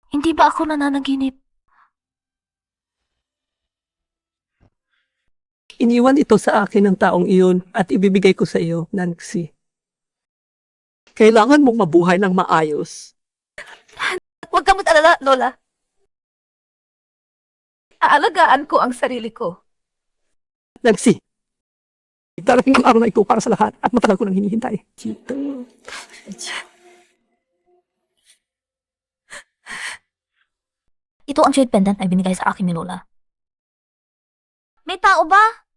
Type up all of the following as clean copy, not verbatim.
Hindi ba ako nananaginip? Iniwan ito sa akin ng taong iyon at ibibigay ko sa iyo, Nancy. Kailangan mong mabuhay ng maayos. Huwag ka mag-alala, Lola. Aalagaan ko ang sarili ko. Nancy, darating ang araw na ito para sa lahat at matagal ko nang hinihintay. Ito ang jade pendant ay binigay sa akin ni Lola. May tao ba?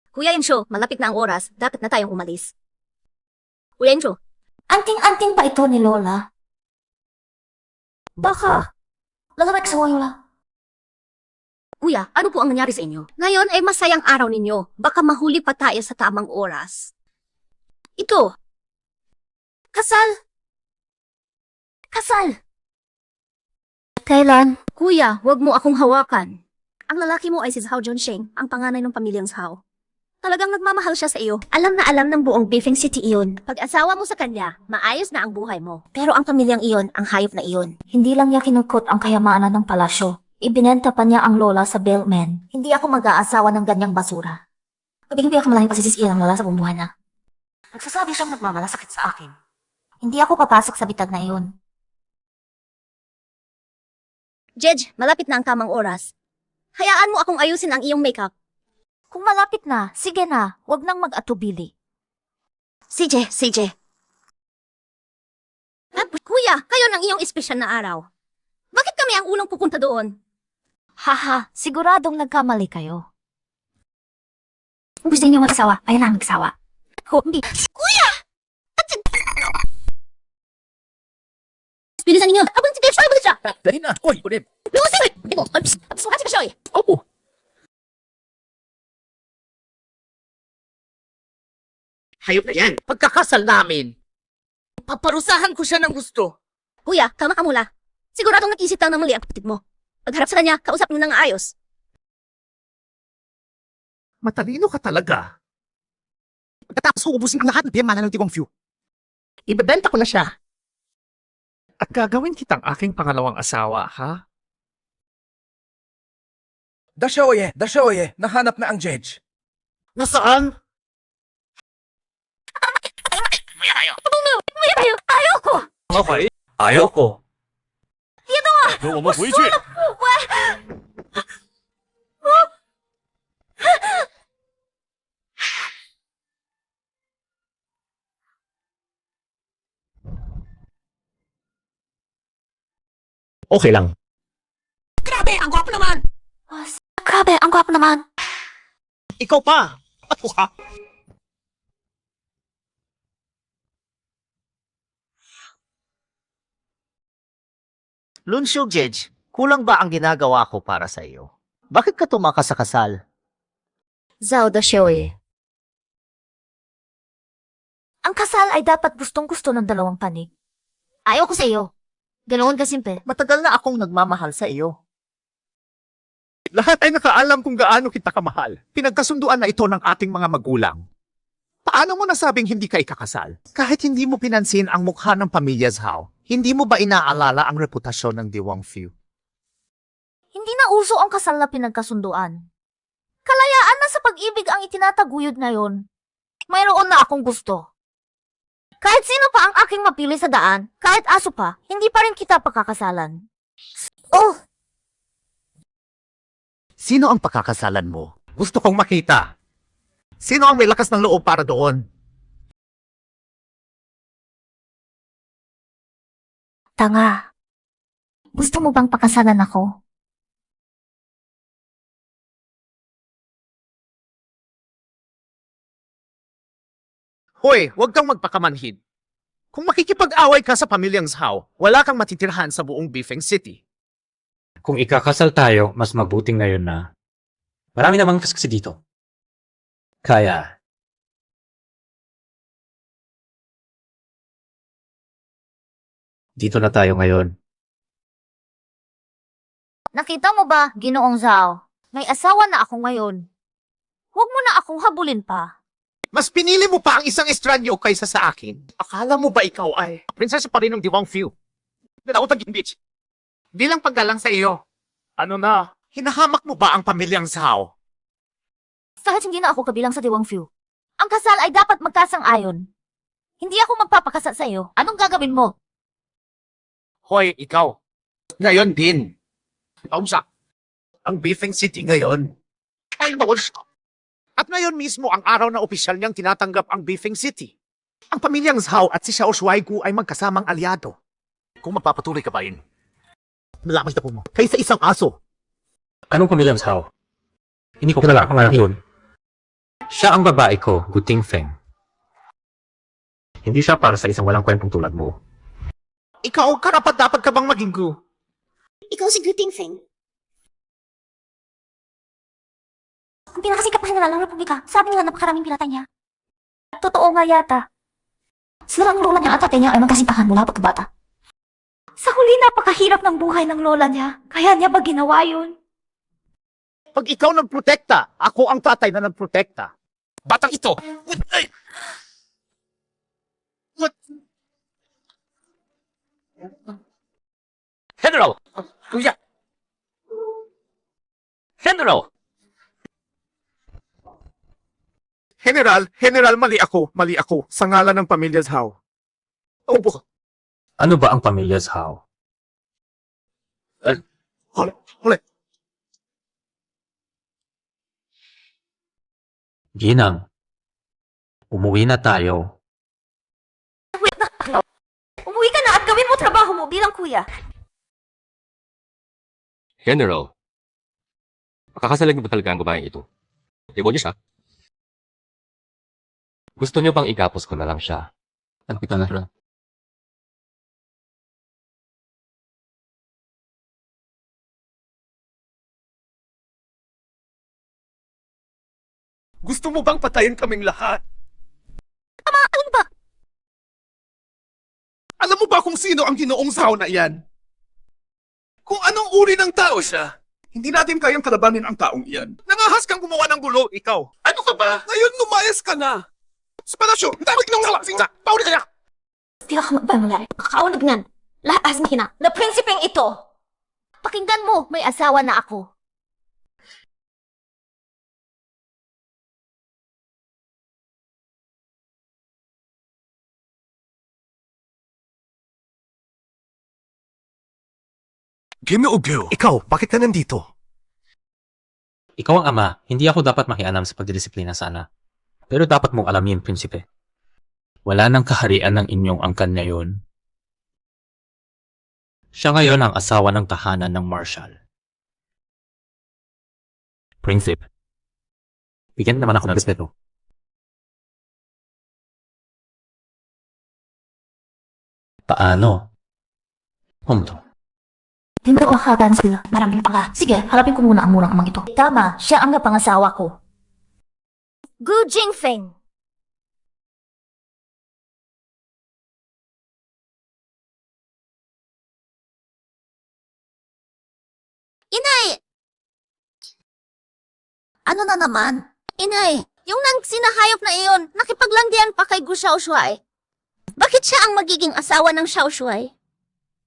Kuya Encho, malapit na ang oras. Dapat na tayong umalis. Kuya Encho, Anting-anting pa ito ni Lola. Baka. Lalabak sa Lola. kuya, ano po ang nangyari sa inyo? Ngayon ay masayang araw ninyo. Baka mahuli pa tayo sa tamang oras. Ito. Kasal. Kasal. Kailan? Kuya, wag mo akong hawakan. Ang lalaki mo ay si Zhao Junsheng, ang panganay ng pamilyang Zhao. Talagang nagmamahal siya sa iyo. Alam na alam ng buong Beifeng City iyon. Pag-asawa mo sa kanya, maayos na ang buhay mo. Pero ang pamilyang iyon, ang hayop na iyon. Hindi lang niya kinukot ang kayamanan ng palasyo. Ibinenta pa niya ang Lola sa bellman. Hindi ako mag-aasawa ng ganyang basura. Hindi ako malahing pasisisiyan ng Lola sa bumuhay niya. Nagsasabi siyang nagmamalasakit sa akin. Hindi ako papasok sa bitag na iyon. Jedge, malapit na ang tamang oras. Hayaan mo akong ayusin ang iyong makeup. Kung malapit na, sige na. Huwag nang mag-atubili. CJ. Kuya, kayo ng iyong espesyal na araw. Bakit kami ang unang pupunta doon? Haha, siguradong nagkamali kayo. Kung gusto niyo magsawa, ayaw na magsawa. Hindi. Kuya! Bilisan ninyo! Abang si Dave Shoy, siya! Dali na! Hoy, Udeb! Lucy! Ito, sukat si Shoy! Oo! Hayop na yan! Pagkakasal namin! Paparusahan ko siya ng gusto! Kuya, kama ka mula. Siguradong nag-isip lang ng mali ang kapatid mo. Pagharap sa kanya, kausap mo nang ayos. Matalino ka talaga! Pagkatapos uubusin ang lahat ng piyamana ng Tigong Few. Ibebenta ko na siya. At gagawin kitang aking pangalawang asawa, ha? Dashoye! Nahanap na ang judge. Nasaan? Ayoko! Okay. Ayoko. Dito nga! Ano mo buwisit? Okay lang. Grabe! Ang gwapo naman! Grabe, ang gwapo naman. Ikaw pa! Ako ka? Lunsyo, Jedge, kulang ba ang ginagawa ko para sa iyo? Bakit ka tumakas sa kasal? Zhao Dashoy. Ang kasal ay dapat gustong-gusto ng dalawang panig. Ayoko sa iyo. Ganoon ka simple. Matagal na akong nagmamahal sa iyo. Lahat ay nakaalam kung gaano kita kamahal. Pinagkasunduan na ito ng ating mga magulang. Paano mo nasabing hindi ka ikakasal? Kahit hindi mo pinansin ang mukha ng pamilya Zhao, hindi mo ba inaalala ang reputasyon ng Diwang Few? Hindi na uso ang kasal na pinagkasunduan. Kalayaan na sa pag-ibig ang itinataguyod ngayon. Mayroon na akong gusto. Kahit sino pa ang aking mapili sa daan, kahit aso pa, hindi pa rin kita pagkakasalan. Oh! Sino ang pakakasalan mo? Gusto kong makita. Sino ang may lakas ng loob para doon? Tanga. Gusto mo bang pakasalan ako? Hoy, huwag kang magpakamanhid. Kung makikipag-away ka sa pamilyang Zhao, wala kang matitirahan sa buong Beifeng City. Kung ikakasal tayo, mas mabuting ngayon na. Marami namang kasi dito. Kaya, dito na tayo ngayon. Nakita mo ba, Ginoong Zhao? May asawa na ako ngayon. Huwag mo na akong habulin pa. Mas pinili mo pa ang isang estranyo kaysa sa akin. Akala mo ba ikaw ay prinsesa pa rin ng Diwang Few? Nadaot ang beach. Bilang paggalang sa iyo. Ano na? Hinahamak mo ba ang pamilyang Zhao? Kahit hindi na ako kabilang sa Diwang Few. Ang kasal ay dapat magkasang-ayon. Hindi ako magpapakasal sa iyo. Anong gagawin mo? Hoy, ikaw. Ngayon din. Kausap. Ang Beefing City ngayon ay bawal siya. At ngayon mismo ang araw na opisyal niyang tinatanggap ang Beefing City. Ang pamilyang Zhao at si Xiao Shuaigu ay magkasamang alyado. Kung magpapatuloy ka pa rin, malamay na po mo. Kaysa isang aso. Anong pamilyang Zhao? Hindi ko kilala kung ano yun. Siya ang babae ko, Guting Feng. Hindi siya para sa isang walang kwentong tulad mo. Ikaw, karapat dapat ka bang maging gu? Ikaw si Guting Feng. Ang pinakasikat na general ng Republika, sabi nila napakaraming pinatay niya. Totoo nga yata. Sila ang lola niya at tatay niya ay magkasintahan mula pagkabata. Sa huli, napakahirap ng buhay ng lola niya. Kaya niya ba ginawa yun? Pag ikaw nagprotekta, ako ang tatay na nagprotekta. Batang ito! Ay! What? General! Kuya! General! General, mali ako. Sa ngalan ng pamilya Zhao. Opo. Ano ba ang pamilya Zhao? Huli. Ginang, umuwi na tayo. Umuwi ka na at gawin mo trabaho mo bilang kuya. General, makakasalag ba talaga ang babaeng ito? Demonyo siya? Gusto niyo bang igapos ko na lang siya? Tanpitan na siya. Gusto mo bang patayin kaming lahat? Ano ba? Alam mo ba kung sino ang ginoong Zhao na iyan? Kung anong uri ng tao siya? Hindi natin kayang kalabanin ang taong iyan. Nangahas kang gumawa ng gulo, ikaw. Ano ka ba? Ngayon lumayas ka na. Sa palasyo, dapat nang salasinga. Pauli ka na! Hindi ka magbanulay. Kakaunagnan. Lahat na hina. Na prinsipeng ito. Pakinggan mo, may asawa na ako. Ginoo, Ikaw, bakit ka nandito? Ikaw ang ama, hindi ako dapat makialam sa pagdidisiplina sana. Pero dapat mong alamin, prinsipe. Wala nang kaharian ng inyong angkan ngayon. Siya ngayon ang asawa ng tahanan ng Marshal. Prinsip, bigyan naman ako ng respeto. Paano? Humto. Di mo makagan sila. Maraming pala. Sige, harapin ko muna ang murang amang ito. Tama, siya ang napangasawa ko. Gu Jingfeng. Inay! Ano na naman? Inay, yung sinahayop na iyon, nakipaglanggian pa kay Gu Xiaoshuai. Bakit siya ang magiging asawa ng Xiaoshuai?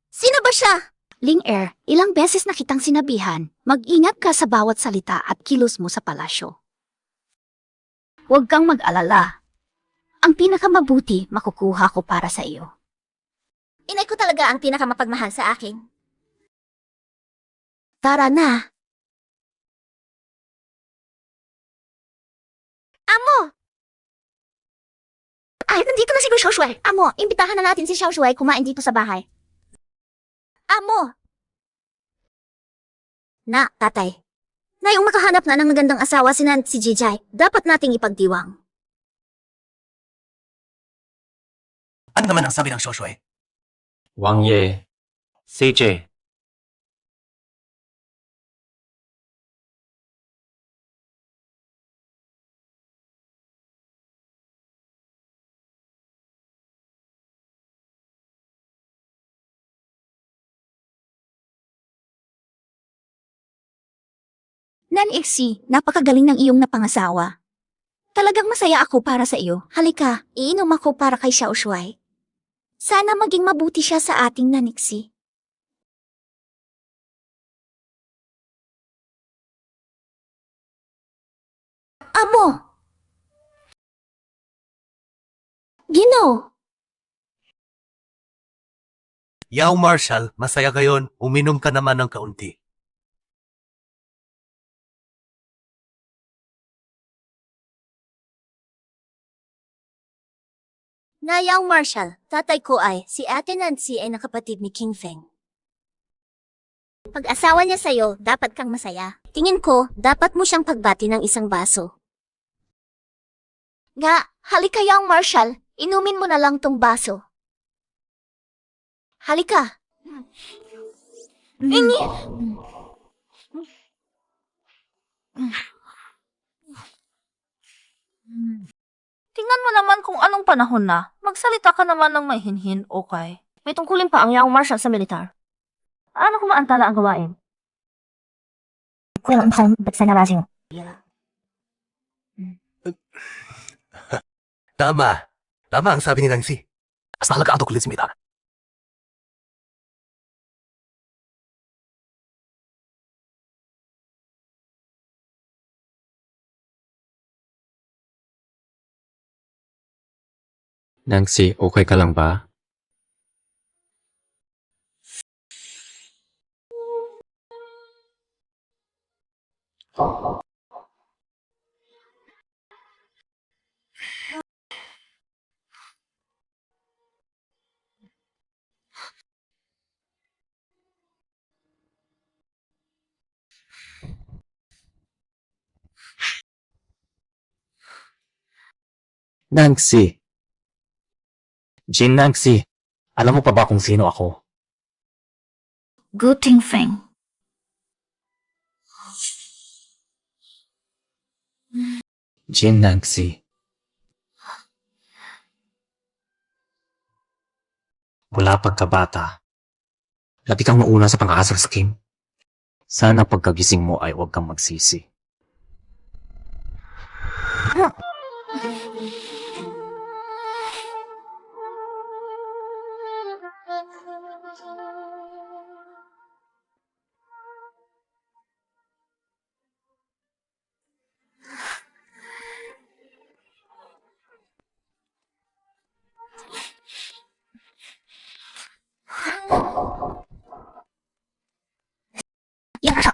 Sino ba siya? Ling Er, ilang beses na kitang sinabihan, mag-ingat ka sa bawat salita at kilos mo sa palasyo. Huwag kang mag-alala. Ang pinakamabuti makukuha ko para sa iyo. Inay ko talaga ang pinakamapagmahal sa akin. Tara na! Amo! Ay, nandito na si Gu Xiaoshuai. Amo, imbitahan na natin si Xiaoshuai kumain dito sa bahay. Amo! Na, tatay. Ngayong makahanap na ng magandang asawa si Jijay, dapat nating ipagdiwang. Ano naman ang sabi ng Xiaoshuai? Wang Ye, CJ, Nan Ixi, napakagaling ng iyong napangasawa. Talagang masaya ako para sa iyo. Halika, iinom ako para kay Xiao Shuai. Sana maging mabuti siya sa ating naniksi. Amo! Gino! Yaw Marshall, masaya gayon. Uminom ka naman ng kaunti. Nayang Marshall, tatay ko ay si Ate Nancy ay nakapatid ni King Feng. Pag-asawa niya sa'yo, dapat kang masaya. Tingin ko, dapat mo siyang pagbati ng isang baso. Nga, halika Yang Marshall, inumin mo na lang tong baso. Halika. Ingi! Tingnan mo naman kung anong panahon na. Magsalita ka naman ng may hinhin, okay? May tungkulin pa ang Yang Marshall sa militar. Ano kung maantala ang gawain? Kulang ang ba't sa narasing? Tama. Tama ang sabi ni Nancy. Mas talaga ang tukulit si Mita. Nancy, okay ka lang ba? Nancy. Jin Nancy, alam mo pa ba kung sino ako? Guting Feng. Jin Nancy. Mula pagkabata, labi kang mauna sa pang-aasar sa Kim. Sana pagkagising mo ay huwag kang magsisi. Yang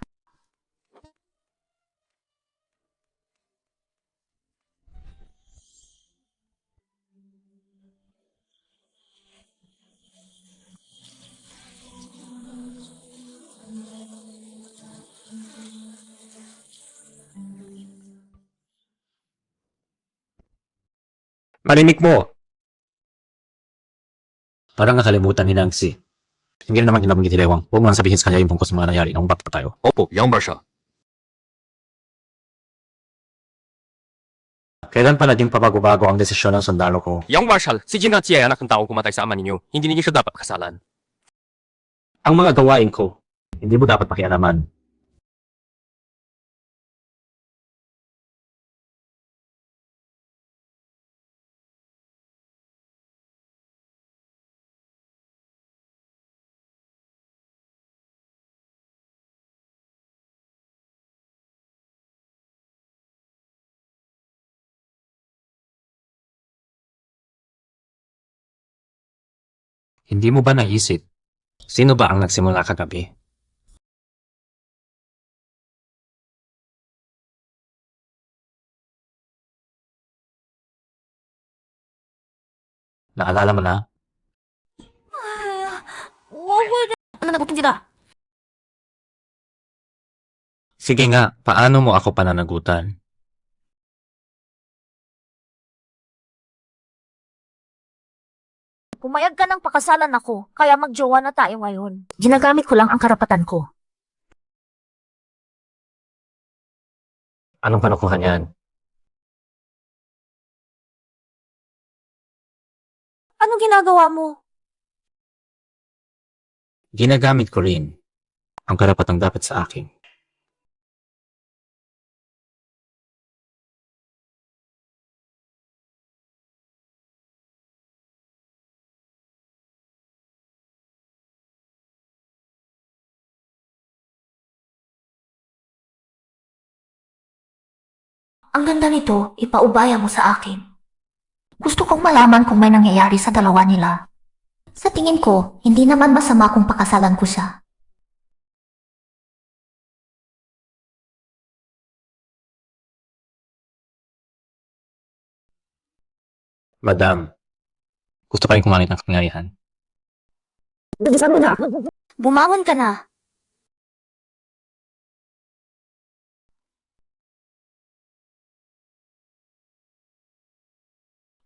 Marinig mo! Parang nakalimutan ni Nancy. Hindi na naman ginabanggit ni Lewang. Huwag mo lang sabihin sa kanya yung tungkol sa mga nangyari nung bata pa tayo. Opo, Yang Marshall. Kailan pa naging pabago-bago ang desisyon ng sundalo ko? Yang Marshall, si Jin Nancy ay anak ng taong kumatay sa ama ninyo. Hindi ninyo siya dapat kasalan. Ang mga gawain ko, hindi mo dapat pakialaman. Hindi mo ba naisip? Sino ba ang nagsimula kagabi? Naalala mo na? Ano nabutin sila? Sige nga, paano mo ako pananagutan? Pumayag ka ng pakasalan ako, kaya magjowa na tayo ngayon. Ginagamit ko lang ang karapatan ko. Anong panukuhan yan? Anong ginagawa mo? Ginagamit ko rin ang karapatang dapat sa akin. Ang ganda nito, ipaubaya mo sa akin. Gusto kong malaman kung may nangyayari sa dalawa nila. Sa tingin ko, hindi naman masama kung pakasalan ko siya. Madam, gusto kayong kumamit ng kapangyarihan. Bumangon ka na.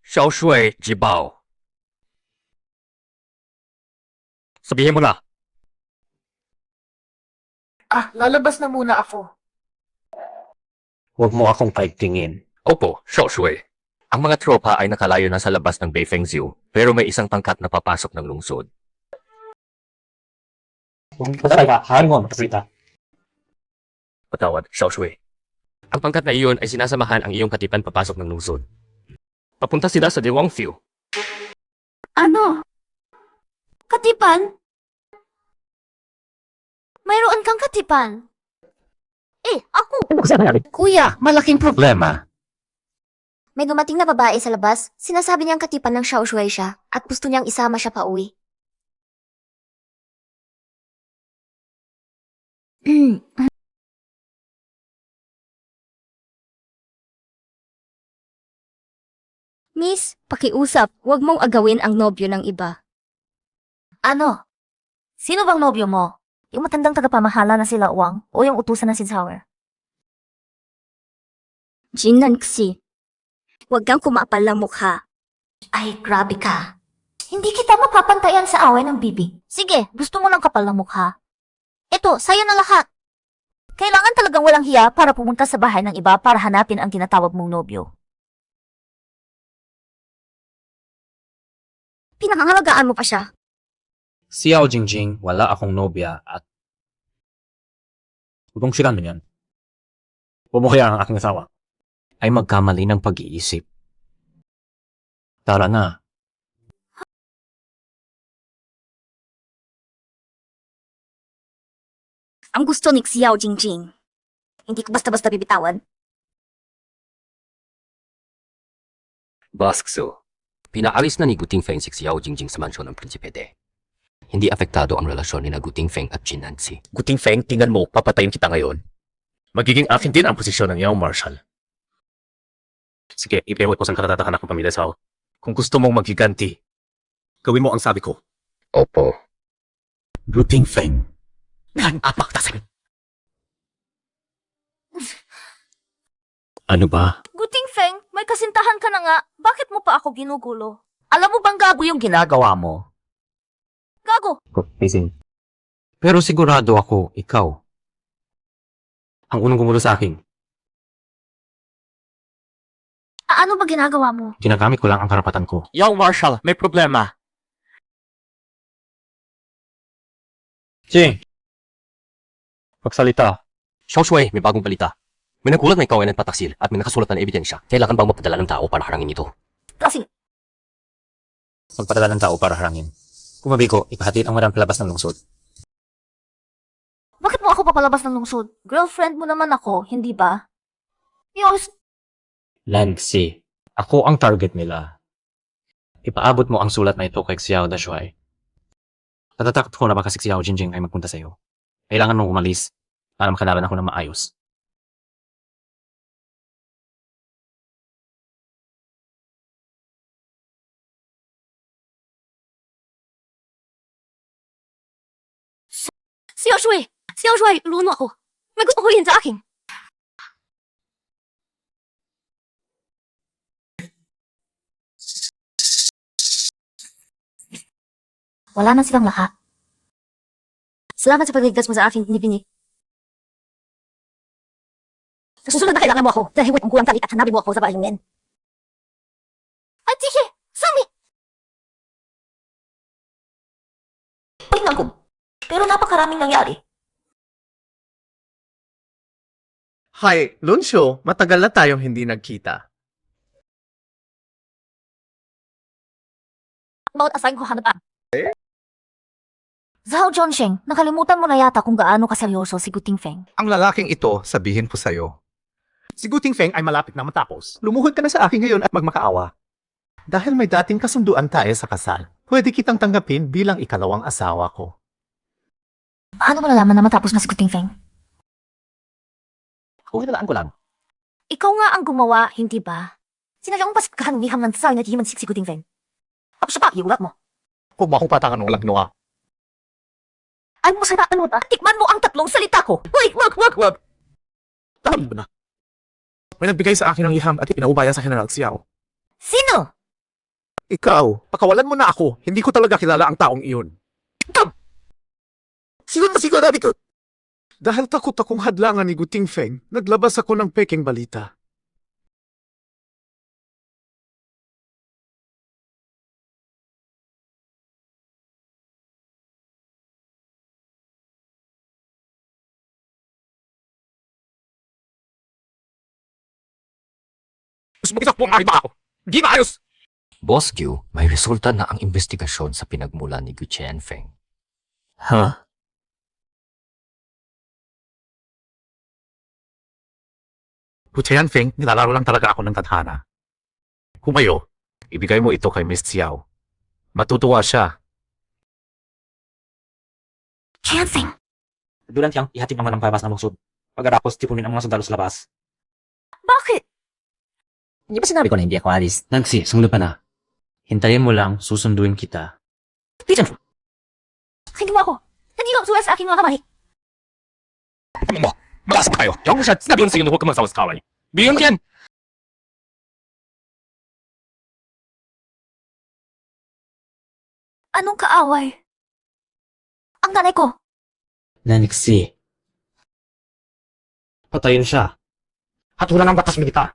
Xiao Shui, Jibao. Sabihin mo na. Lalabas na muna ako. Huwag mo akong paigtingin. Opo, Xiao Shui. Ang mga tropa ay nakalayo na sa labas ng Beifeng Zoo, pero may isang tangkat na papasok ng lungsod. Patawad, Xiao Shui. Ang pangkat na iyon ay sinasamahan ang iyong katipan papasok ng lungsod. Papunta sila sa Dewangfiu. Ano? Katipan? Mayroon kang katipan? Ako! Kuya, malaking problema. May dumating na babae sa labas, sinasabi niyang katipan ng Xiao Shui siya at gusto niyang isama siya pa uwi. Miss, pakiusap, huwag mong agawin ang nobyo ng iba. Ano? Sino bang nobyo mo? Yung matandang tagapamahala na sila Wang o yung utusan na si Zhao? Jinan Xi, huwag kang kumapal ng mukha. Ay, grabe ka. Hindi kita mapapantayan sa away ng bibi. Sige, gusto mo ng kapal ng mukha. Ito, sa'yo na lahat. Kailangan talagang walang hiya para pumunta sa bahay ng iba para hanapin ang tinatawag mong nobyo. Pinakangalagaan mo pa siya. Si Yao Jingjing, wala akong nobya at... Hubong silan mo yan. Huwag mo kaya ang aking asawa. Ay magkamali ng pag-iisip. Tara na. Ang gusto ni Xiao Jingjing. Hindi ko basta-basta bibitawan. Boss Xu, pinaalis na ni Gu Tingfeng si Xiao Jingjing sa mansyon ng Prinsipe De. Hindi apektado ang relasyon ni na Gu Tingfeng at Jin Nancy. Gu Tingfeng, tingnan mo, papatayin kita ngayon. Magiging akin din ang posisyon ng iyong marshal. Sige, ipewat ko sa katatakanak ng pamilya Zhao. Kung gusto mong magiganti, gawin mo ang sabi ko. Opo. Gu Tingfeng. Apak tasing. Ano ba? Guting Feng, may kasintahan ka na nga. Bakit mo pa ako ginugulo? Alam mo bang gago yung Ginagawa mo. gago? Pero sigurado ako, ikaw. Ang unang gumulo sa akin. Ano ba ginagawa mo? Ginagamit ko lang ang karapatan ko. Young Marshal, may problema. Jing! Pagsalita. Xiao Shui, may bagong balita. May nagulat na ikaw ay nagpataksil at may nakasulat na ebidensya. Kailangan bang mapadala ng tao para harangin ito? Kasi, Magpadala ng tao para harangin. Kung mabigo, ipahatid ang madam palabas ng lungsod. bakit mo ako papalabas ng lungsod? Girlfriend mo naman ako, hindi ba? Yos, Lanxi, ako ang target nila. Ipaabot mo ang sulat na ito kay Xiao Dashuai. Natatakot ko na baka si Xiao Jingjing ay magpunta sa iyo. Kailangan mong umalis para makalaban ako ng maayos. Xiao Shui! Xiao Shui, luno ako. May gusto ko sa akin. wala na silang lahat. Salamat sa pagligtas mo sa akin, Nipini. Sa susunod na kailangan mo ako dahil huwag ang kulang talik at hanapin mo ako sa bahay ng Ay, sige! Sami! Tingnan ko. Pero napakaraming nangyari. Hi, Lunsyo, matagal na tayong hindi nagkita. About assign ko hanap. Zhao Zhongsheng, nakalimutan mo na yata kung gaano kaseryoso si Guting Feng. Ang lalaking ito, sabihin ko sa'yo, Si Guting Feng ay malapit na matapos. Lumuhod ka na sa akin ngayon at magmakaawa. Dahil may dating kasunduan tayo sa kasal, pwede kitang tanggapin bilang ikalawang asawa ko. Paano mo nalaman na matapos na si Guting Feng? Kung hinalaan ko lang. Ikaw nga ang gumawa, hindi ba? Sinabi mong pasikkahan ni Hamlan sa na himan si Guting Feng. Tapos siya pa, iulat mo. Huwag mo akong patangan ng lagnoa. Ay mo sa ano ta? Tikman mo ang tatlong salita ko. Wag! Tama mo na. May nagbigay sa akin ng liham at ipinaubaya sa General Xiao. Sino? Ikaw, pakawalan mo na ako. Hindi ko talaga kilala ang taong iyon. Sigurado ko. Dahil takot akong hadlangan ni Guting Feng, naglabas ako ng peking balita. Gusto mo kita po ang iba ako. Di maayos! Boss Q, may resulta na ang investigasyon sa pinagmulan ni Gu Feng. Ha? Gu Feng, nilalaro lang talaga ako ng tadhana. Kumayo, ibigay mo ito kay Miss Xiao. Matutuwa siya. Feng. Dulan tiyang ihatid naman ang pabas ng lungsod. Pagkatapos tipunin ang mga sundalo sa labas. Bakit? Hindi ba sinabi ko na hindi ako alis? Nagsi, sunglo pa na. Hintayin mo lang, susunduin kita. Pigeon. Hindi mo ako. Hindi mo suwes sa aking mga kamay. Mo, malas kayo. Yung siya, sinabi ko sa inyo, huwag ka magsawas kaway. Bigyan yan! Anong kaaway? Ang nanay ko. Naniksi. Patayin siya. Hatulan ng batas militar.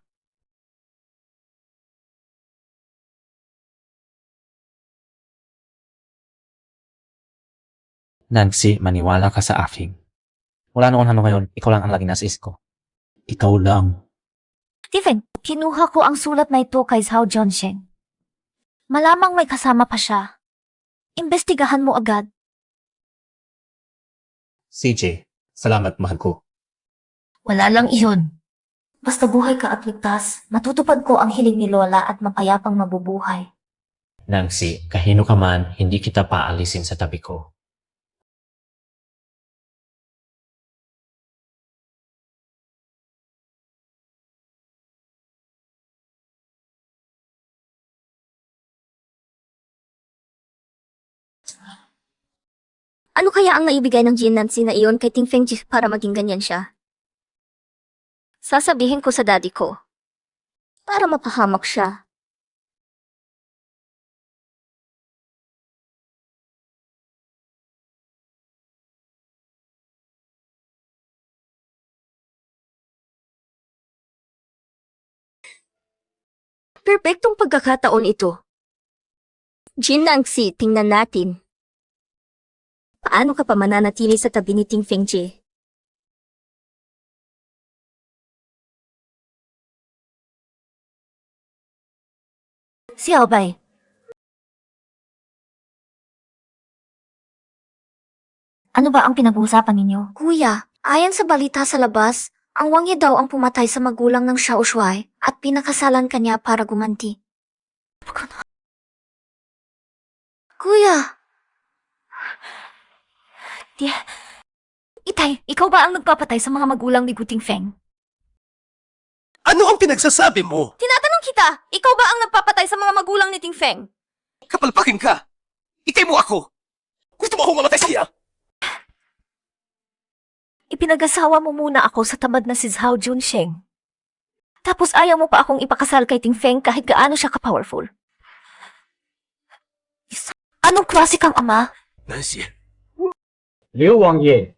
Nancy, maniwala ka sa akin. Wala noon ngayon, ikaw lang ang laging nasa isip ko. Ikaw lang. Stephen, kinuha ko ang sulat na ito kay Zhao Junsheng. Malamang may kasama pa siya. Imbestigahan mo agad. CJ, salamat mahal ko. Wala lang iyon. Basta buhay ka at ligtas, matutupad ko ang hiling ni Lola at mapayapang mabubuhay. Nancy, kahino ka man, hindi kita paalisin sa tabi ko. Ano kaya ang naibigay ng Jin Nancy na iyon kay Ting Fengji para maging ganyan siya? Sasabihin ko sa daddy ko. Para mapahamak siya. Perpektong pagkakataon ito. Jin Nancy, tingnan natin. Paano ka pa mananatili sa tabi ni Ting Fengji? Si Albay. Ano ba ang pinag-uusapan ninyo? Kuya, ayon sa balita sa labas, ang Wang Ye daw ang pumatay sa magulang ng Xiao Shuai at pinakasalan kanya para gumanti. Kuya! Itay, ikaw ba ang nagpapatay sa mga magulang ni Guting Feng? Ano ang pinagsasabi mo? Tinatanong kita, ikaw ba ang nagpapatay sa mga magulang ni Ting Feng? Kapalpakin ka! Itay mo ako! Gusto mo akong mamatay siya? Ipinag-asawa mo muna ako sa tamad na si Zhao Junsheng. Tapos ayaw mo pa akong ipakasal kay Ting Feng kahit gaano siya ka-powerful. Anong klase kang ama? Nancy, Liu Wangye.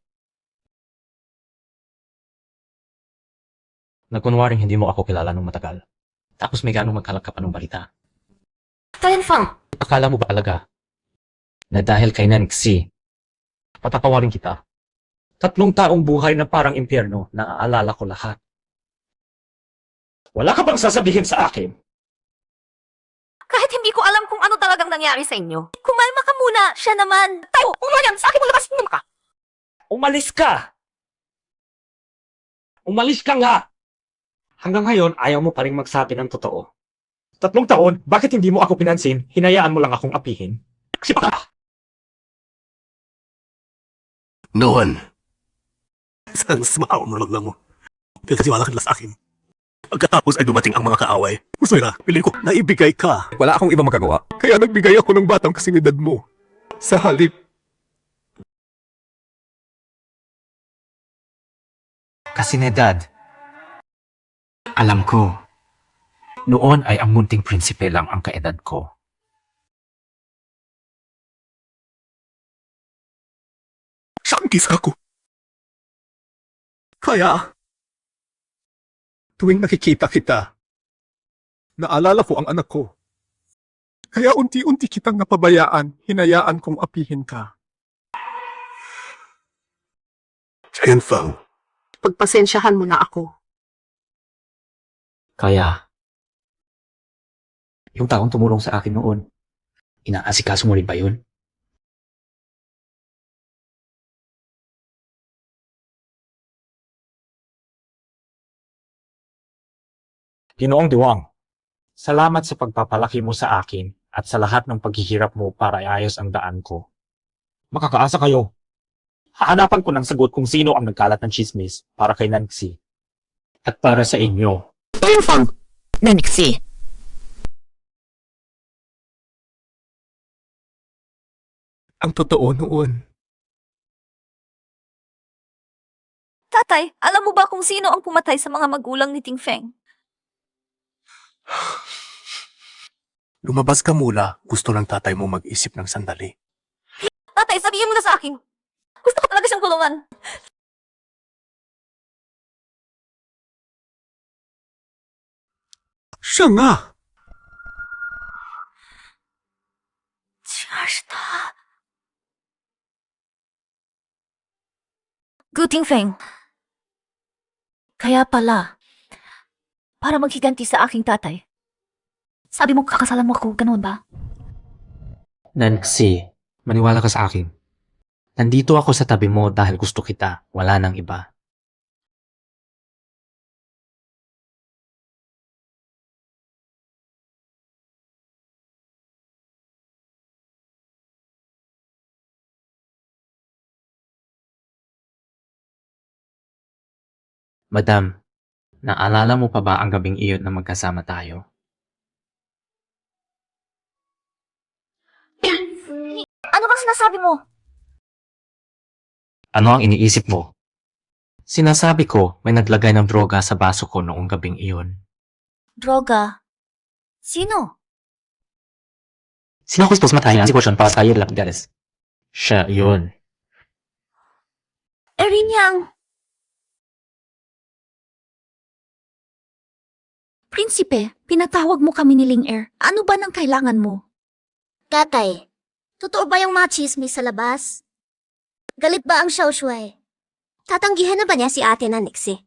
Nagkunwaring hindi mo ako kilala nung matagal. Tapos may ganong magkalak ka pa ng balita. Talenfang! Akala mo ba talaga na dahil kay Nancy, patatawarin kita? 3 taong buhay na parang impyerno, naaalala ko lahat. Wala ka bang sasabihin sa akin? Kahit hindi ko alam kung ano talagang nangyari sa inyo. Kumalma ka muna, siya naman. Tayo, umayan, sa akin mo labas, ka. Umalis ka! Umalis ka nga! Hanggang ngayon, ayaw mo pa rin magsabi ng totoo. 3 taon, bakit hindi mo ako pinansin? Hinayaan mo lang akong apihin? Sipa ka! Noon. Isang sumahawang lang mo. Pinagkasiwala ka sa akin. Pagkatapos ay dumating ang mga kaaway. Gusto na, pili ko, naibigay ka. Wala akong ibang magagawa. Kaya nagbigay ako ng batang kasinidad mo. Sa halip, Kasinedad. Alam ko, noon ay ang munting prinsipe lang ang kaedad ko. sangkis ako. Kaya, tuwing nakikita kita, naalala ko ang anak ko. Kaya unti-unti kitang napabayaan, hinayaan kong apihin ka. Tianfeng, Pagpasensyahan mo na ako. Kaya, yung taong tumulong sa akin noon, inaasikaso mo rin ba yun? Ginoong Diwang, salamat sa pagpapalaki mo sa akin at sa lahat ng paghihirap mo para iayos ang daan ko. Makakaasa kayo. Hahanapan ko ng sagot kung sino ang nagkalat ng chismis para kay Nancy at para sa inyo. Tianfeng, Nancy. ang totoo noon. Tatay, alam mo ba kung sino ang pumatay sa mga magulang ni Ting Feng? Lumabas ka muna, gusto ng tatay mo mag-isip ng sandali. Tatay, sabihin mo na sa akin. Gusto ko talaga siyang kulungan. Siya nga! Gu Tingfeng. Kaya pala, para maghiganti sa aking tatay. Sabi mo kakasalan mo ako, ganun ba? Nancy, maniwala ka sa akin. Nandito ako sa tabi mo dahil gusto kita, wala nang iba. Madam, naalala mo pa ba ang gabing iyon na magkasama tayo? Ano bang sinasabi mo? Ano ang iniisip mo? Sinasabi ko, may naglagay ng droga sa baso ko noong gabing iyon. Droga? Sino? Sino gustos matayin ang sitwasyon para sa iyo lapidades? Siya yun. Erinyang, Prinsipe, pinatawag mo kami ni Ling Er. Ano ba nang kailangan mo? tatay, totoo ba yung mga chismis sa labas? Galit ba ang Xiao Shuai? Tatanggihan na ba niya si ate na Nixie?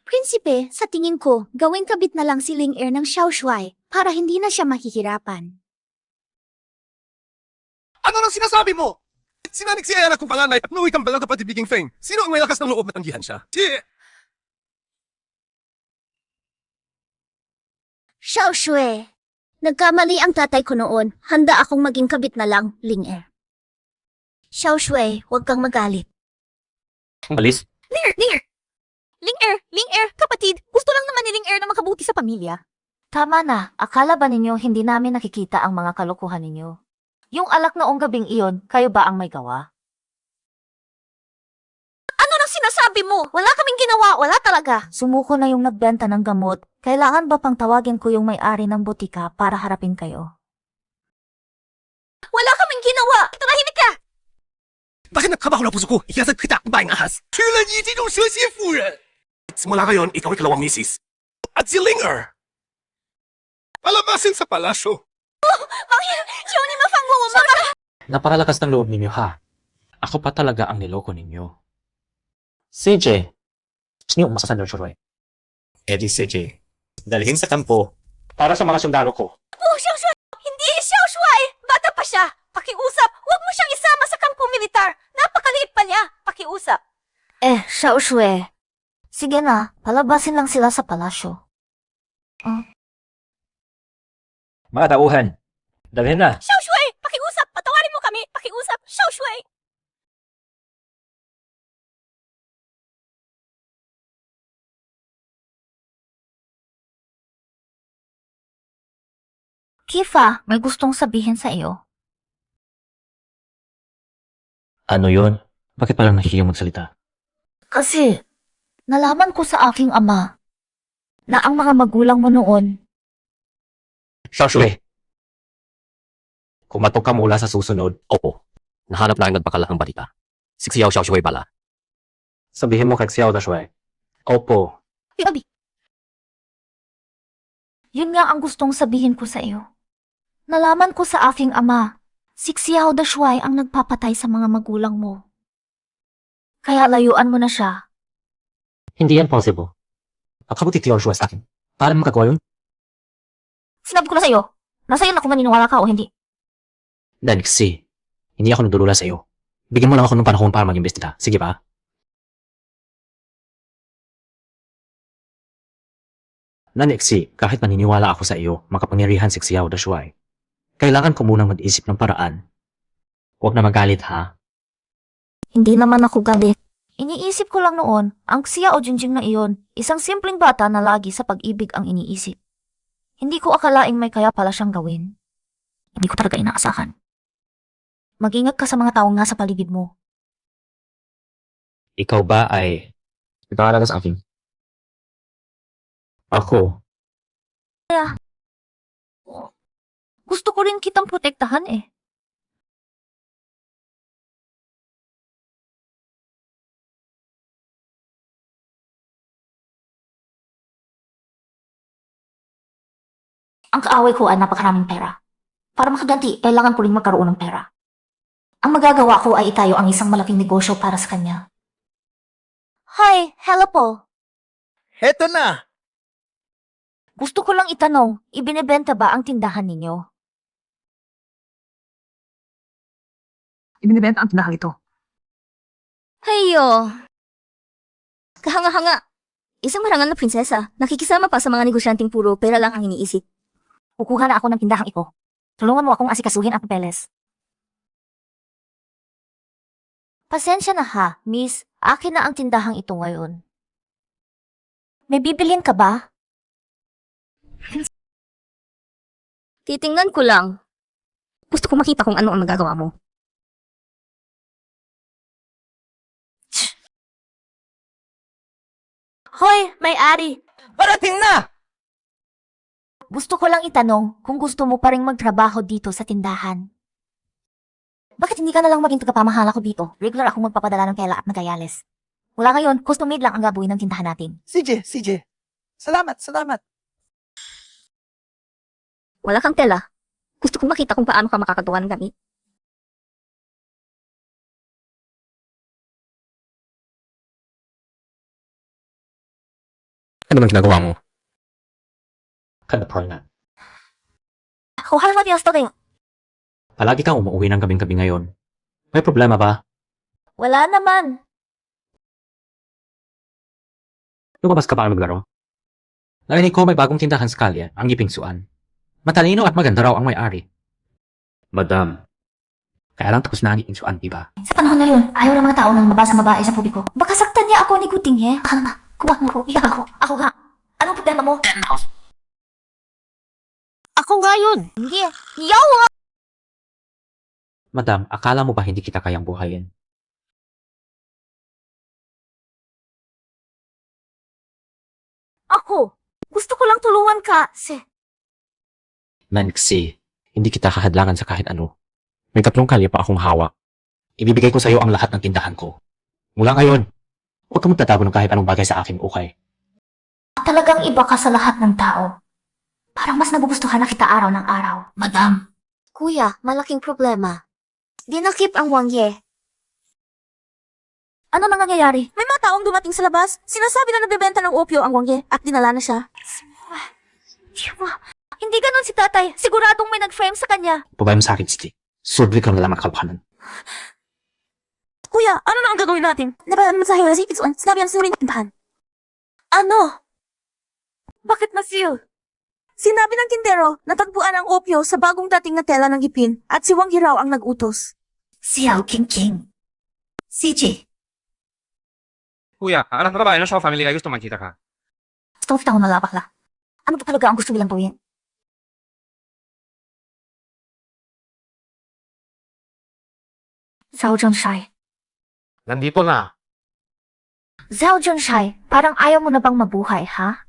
Prinsipe, sa tingin ko, gawing kabit na lang si Ling Er ng Xiao Shuai para hindi na siya mahihirapan. Ano nang sinasabi mo? Sinanik siya anak kong panganay at nuwi kang balang kapatid Biging Feng. Sino ang may lakas ng loob na tanggihan siya? Xiao Shui, nagkamali ang tatay ko noon. Handa akong maging kabit na lang, Ling Er. Xiao Shui, huwag kang magalit. Alis? Ling Er, kapatid, gusto lang naman ni Ling Er na makabuti sa pamilya. Tama na. Akala ba ninyo hindi namin nakikita ang mga kalokohan ninyo? Yung alak noong gabing iyon, kayo ba ang may gawa? Ano nang sinasabi mo? Wala kaming ginawa, wala talaga. Sumuko na yung nagbenta ng gamot. Kailangan ba pang tawagin ko yung may-ari ng butika para harapin kayo? Wala kaming ginawa. Tumahimik ka! Bakit nagkabaho ng puso ko? Iyasag kita ang baing ahas. Tulan niya itong siya furan. Simula ngayon, ikaw ay kalawang misis. At si Linger. Palabasin sa palasyo. Napakalakas ng loob ninyo ha. Ako pa talaga ang niloko ninyo. CJ, sino ang masasan ng Shuai? Eddie CJ, dalhin sa kampo para sa mga sundalo ko. Oh, Xiao Shui! Hindi Xiao Shui! Bata pa siya! Pakiusap! Huwag mo siyang isama sa kampo militar! Napakaliit pa niya! Pakiusap! Xiao Shui. Sige na, palabasin lang sila sa palasyo. Mga tauhan, dalhin na. Xiao Shui! Pakiusap! Patawarin mo kami! Pakiusap! Xiao Shui! Kifa, may gustong sabihin sa iyo. Ano yun? Bakit parang nahihiyaw magsalita? Kasi, nalaman ko sa aking ama na ang mga magulang mo noon, Xiaoshui! Kumatok ka mula sa susunod. Opo. Nahanap na ang nagpakalahang balita. Si Xiao Xiaoshui pala. Sabihin mo kay Xiao Dashuai. Opo. Abi. Yun nga ang gustong sabihin ko sa iyo. Nalaman ko sa aking ama, si Xiao Dashuai ang nagpapatay sa mga magulang mo. Kaya layuan mo na siya. Hindi yan possible. Nakabuti Xiao Dashuai sa akin. Paano magagawa yun? Sinabi ko na sa iyo, nasa iyo na kung maniniwala ka o hindi. Nanixi, hindi ako nagdulula sa iyo. Bigyan mo lang ako ng panahon para mag-imbestiga. Sige ba? Nanixi, kahit maniniwala ako sa iyo, makapangyarihan si Xiao Dashuai. Kailangan ko munang mag-isip ng paraan. Huwag na magalit ha. Hindi naman ako galit. Iniisip ko lang noon, ang Xiao Jingjing na iyon, isang simpleng bata na lagi sa pag-ibig ang iniisip. Hindi ko akalaing may kaya pala siyang gawin. Hindi ko talaga inaasahan. Mag-ingat ka sa mga taong nasa paligid mo. Ikaw ba ay... nagkakalaga sa akin? Ako? Gusto ko rin kitang protektahan eh. Ang kaaway ko ay napakaraming pera. Para makaganti, kailangan ko rin magkaroon ng pera. Ang magagawa ko ay itayo ang isang malaking negosyo para sa kanya. Hi, hello po. Heto na! Gusto ko lang itanong, ibinebenta ba ang tindahan ninyo? Ibinibenta ang tindahan ito. Hayo! Kahanga-hanga! Isang marangal na prinsesa, nakikisama pa sa mga negosyanteng puro pera lang ang iniisip. Kukuha na ako ng tindahang ito. Tulungan mo akong asikasuhin ang papeles. Pasensya na ha, miss. Akin na ang tindahang ito ngayon. May bibilhin ka ba? Titingnan ko lang. Gusto ko makita kung ano ang magagawa mo. Hoy, may-ari! Parating na! Gusto ko lang itanong kung gusto mo pa rin magtrabaho dito sa tindahan. Bakit hindi ka na lang maging tagapamahala ko dito? Regular akong magpapadala ng tela at nagayales. Wala ngayon, custom-made lang ang gagawin ng tindahan natin. CJ. Salamat. Wala kang tela. Gusto kong makita kung paano ka makakagawa ng gamit. Ano bang ginagawa mo? Kada na. Kuha na natin ang story. Palagi kang umuwi ng gabing-gabi ngayon. May problema ba? Wala naman. Lumabas ka ba maglaro? Narinig ko may bagong tindahan sa kalye, ang Yipingsuan. Matalino at maganda raw ang may-ari. Madam, kaya lang tapos na ang Yipingsuan, diba? Sa panahon na yun, ayaw ng mga tao nang mabasa babae sa publiko. Baka saktan niya ako ni Guting eh. Ano ba? Kuha mo ko, iyak ako. Ako nga. Anong problema mo? Ako nga yun. Hindi. Yaw! Madam, akala mo ba hindi kita kayang buhayin? Ako. Gusto ko lang tulungan ka. Nancy, hindi kita kahadlangan sa kahit ano. May 3 kalye pa akong hawak. Ibibigay ko sa iyo ang lahat ng tindahan ko. Mula ngayon, huwag ka magtatago ng kahit anong bagay sa aking ukay. Talagang iba ka sa lahat ng tao. Parang mas nagugustuhan na kita araw ng araw. Madam. Kuya, malaking problema. Dinakip ang Wangye. Ano nang nangyayari? May mga taong dumating sa labas. Sinasabi na nagbebenta ng opyo ang Wangye at dinala na siya. Hindi ganun si tatay. Siguradong may nag-frame sa kanya. Pabayam sa akin, Siti. Surdli ka na lamang kalpanan. Kuya, ano na ang gagawin natin? Nabayaran sa si Pitsuan. Sinabi ang sinurin ng tindahan. Ano? Bakit na-seal? Sinabi ng tindero, natagpuan ang opyo sa bagong dating na tela ng ipin at si Wang Hiraw ang nag-utos. Xiao Qingqing. CJ. Kuya, anak na babae na siya family kayo gusto makita ka. Stop na ako malapakla. Ano ba talaga ang gusto nilang gawin? Zhao Zhongshai. Nandito na. Zhao Junshai, parang ayaw mo na bang mabuhay, ha?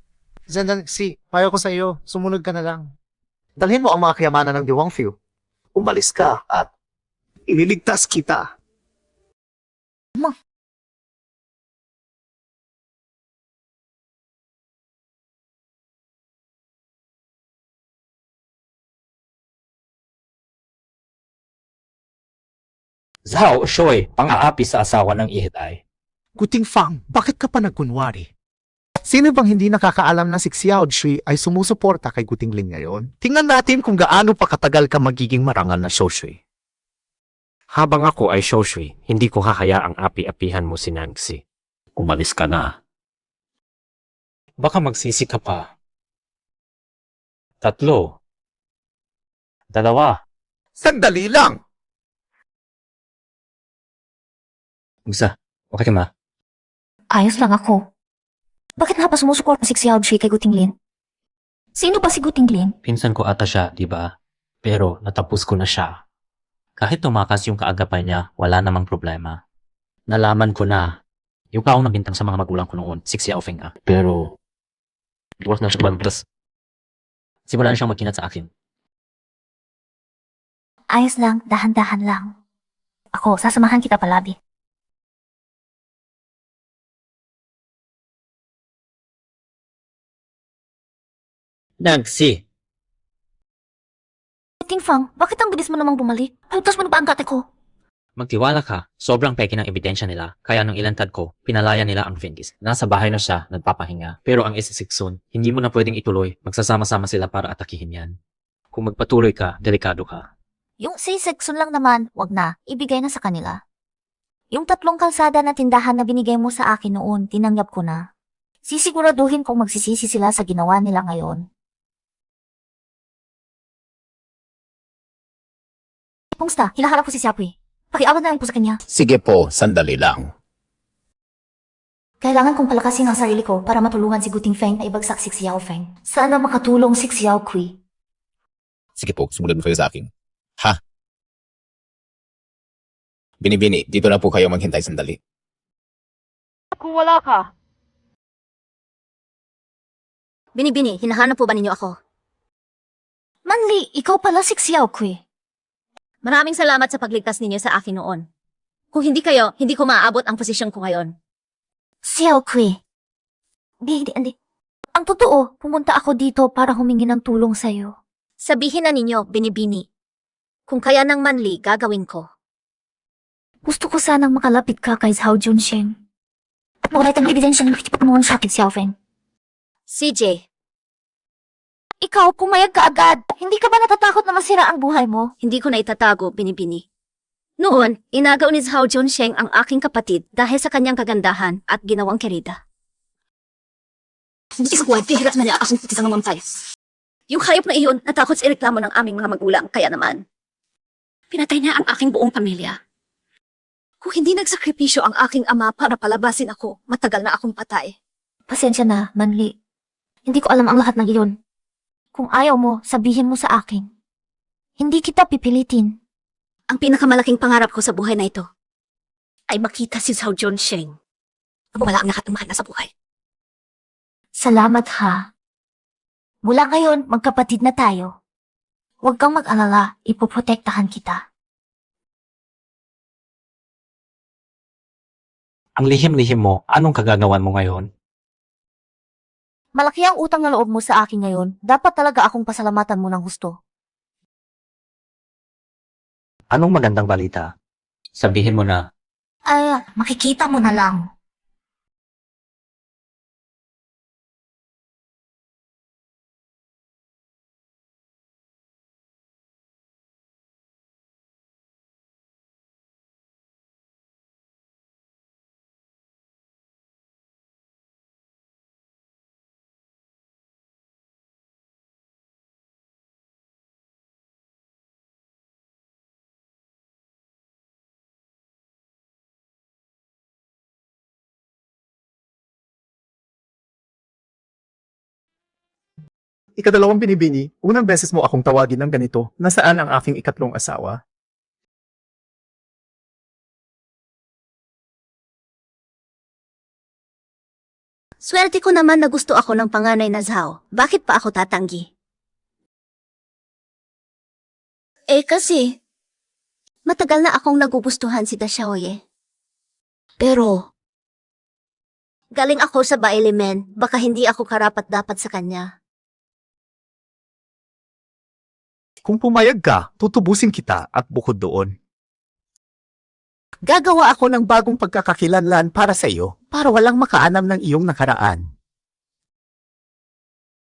Zhendanxi, payo ko sa iyo, sumunod ka na lang. Dalhin mo ang mga kayamanan ng Diwang Fiu. Umalis ka at ililigtas kita. Zhao Shuai, pang-aapi sa asawa ng Ihitay. Guting Fang, bakit ka pa nagkunwari? Sino bang hindi nakakaalam na si Xiao Shui ay sumusuporta kay Guting Ling ngayon? Tingnan natin kung gaano pa katagal ka magiging marangal na Shui. Habang ako ay Shoshui, hindi ko hahayaang api-apihan mo si Nangxi. Umalis ka na. Baka magsisi ka pa. 3. 2. Sandali lang! Isa. Okay ka ma? Ayos lang ako. Bakit nga pa sumusupport si Xiao Zhi kay Guting Lin? Sino ba si Guting Lin? Pinsan ko ata siya, di ba? Pero natapos ko na siya. Kahit tumakas yung kaagapay niya, wala namang problema. Nalaman ko na yung kaong nagbintang sa mga magulang ko noon, si Xiao Feng Pero, duwas na siya bantas. Simulan siyang magkinat sa akin. Ayos lang, dahan-dahan lang. Ako, sasamahan kita palagi. Nangxi! Ting Fang, bakit ang bilis mo namang bumalik? Pagtas mo na ba ang kate ko? Magtiwala ka, sobrang peke ng ebidensya nila, kaya nung ilantad ko, pinalaya nila ang Fengis. Nasa bahay na siya, nagpapahinga. Pero ang isisiksun, hindi mo na pwedeng ituloy, magsasama-sama sila para atakihin yan. Kung magpatuloy ka, delikado ka. Yung C-section lang naman, wag na, ibigay na sa kanila. Yung 3 kalsada na tindahan na binigay mo sa akin noon, tinanggap ko na. Sisiguraduhin kong magsisisi sila sa ginawa nila ngayon. Kumusta? Hinaharap ko si Xiaopui. Pakiawat na lang po sa kanya. Sige po, sandali lang. Kailangan kong palakasin ang sarili ko para matulungan si Guting Feng na ibagsak si Xiao Feng. Sana makatulong si Xiao Kui. Sige po, sumunod po kayo sa akin. Ha? Binibini, dito na po kayo maghintay sandali. Kung wala ka. Binibini, hinahanap po ba ninyo ako? Manli, ikaw pala si Xiao Kui. Maraming salamat sa pagligtas ninyo sa akin noon. Kung hindi kayo, hindi ko maaabot ang posisyon ko ngayon. Xiao Kui. Hindi. Ang totoo, pumunta ako dito para humingi ng tulong sa'yo. Sabihin na ninyo, Binibini. Kung kaya ng manli, gagawin ko. Gusto ko sanang makalapit ka kay Zhao Junsheng. At makulit ang ebidensyang nakitipag noon sa akin, Xiao Feng. CJ, Ikaw, pumayag ka agad. Hindi ka ba natatakot na masira ang buhay mo? hindi ko na itatago, Binibini. Noon, inagaw ni Zhao Junsheng ang aking kapatid dahil sa kanyang kagandahan at ginawang kerida. Hindi ko kuwag, pihirat na niya akong putis ang mamampay. Yung hayop na iyon, natakot sa ireklamo ng aming mga magulang, kaya naman. Pinatay niya ang aking buong pamilya. Kung hindi nagsakripisyo ang aking ama para palabasin ako, matagal na akong patay. Pasensya na, Manli. Hindi ko alam ang lahat ng iyon. Kung ayaw mo, sabihin mo sa akin. Hindi kita pipilitin. Ang pinakamalaking pangarap ko sa buhay na ito ay makita si Zhao Junsheng. Wala ang lahat ng mahal na sa buhay. Salamat ha. Mula ngayon, magkapatid na tayo. Huwag kang mag-alala, ipoprotektahan kita. Ang lihim-lihim mo, anong kagagawan mo ngayon? Malaki ang utang na loob mo sa akin ngayon. Dapat talaga akong pasalamatan mo ng husto. Anong magandang balita? Sabihin mo na. Ay, makikita mo na lang. Ikadalawang binibini, unang beses mo akong tawagin ng ganito, nasaan ang aking ikatlong asawa? Swerte ko naman na gusto ako ng panganay na Zhao. Bakit pa ako tatanggi? Kasi, matagal na akong nagugustuhan si Dashaoye. Pero, galing ako sa Bailemen, baka hindi ako karapat-dapat sa kanya. Kung pumayag ka, tutubusin kita at bukod doon. Gagawa ako ng bagong pagkakakilanlan para sa iyo, para walang makaanam ng iyong nakaraan.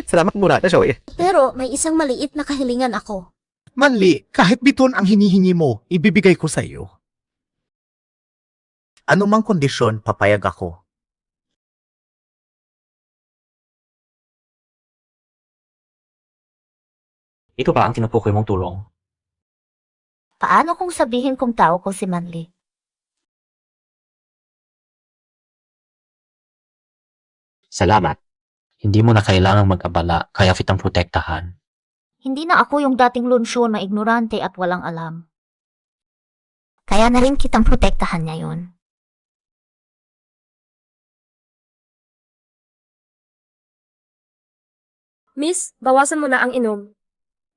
Salamat muna, Dashoy. Pero may isang maliit na kahilingan ako. Manli, kahit biton ang hinihingi mo, ibibigay ko sa iyo. Ano mang kondisyon, papayag ako. Ito ba ang tinutukoy mong tulong? Paano kung sabihin kong tao ko si Manli? Salamat. Hindi mo na kailangang mag-abala, kaya kitang protektahan. Hindi na ako yung dating lunsyon na ignorante at walang alam. Kaya na rin kitang protektahan ngayon. Miss, bawasan mo na ang inom.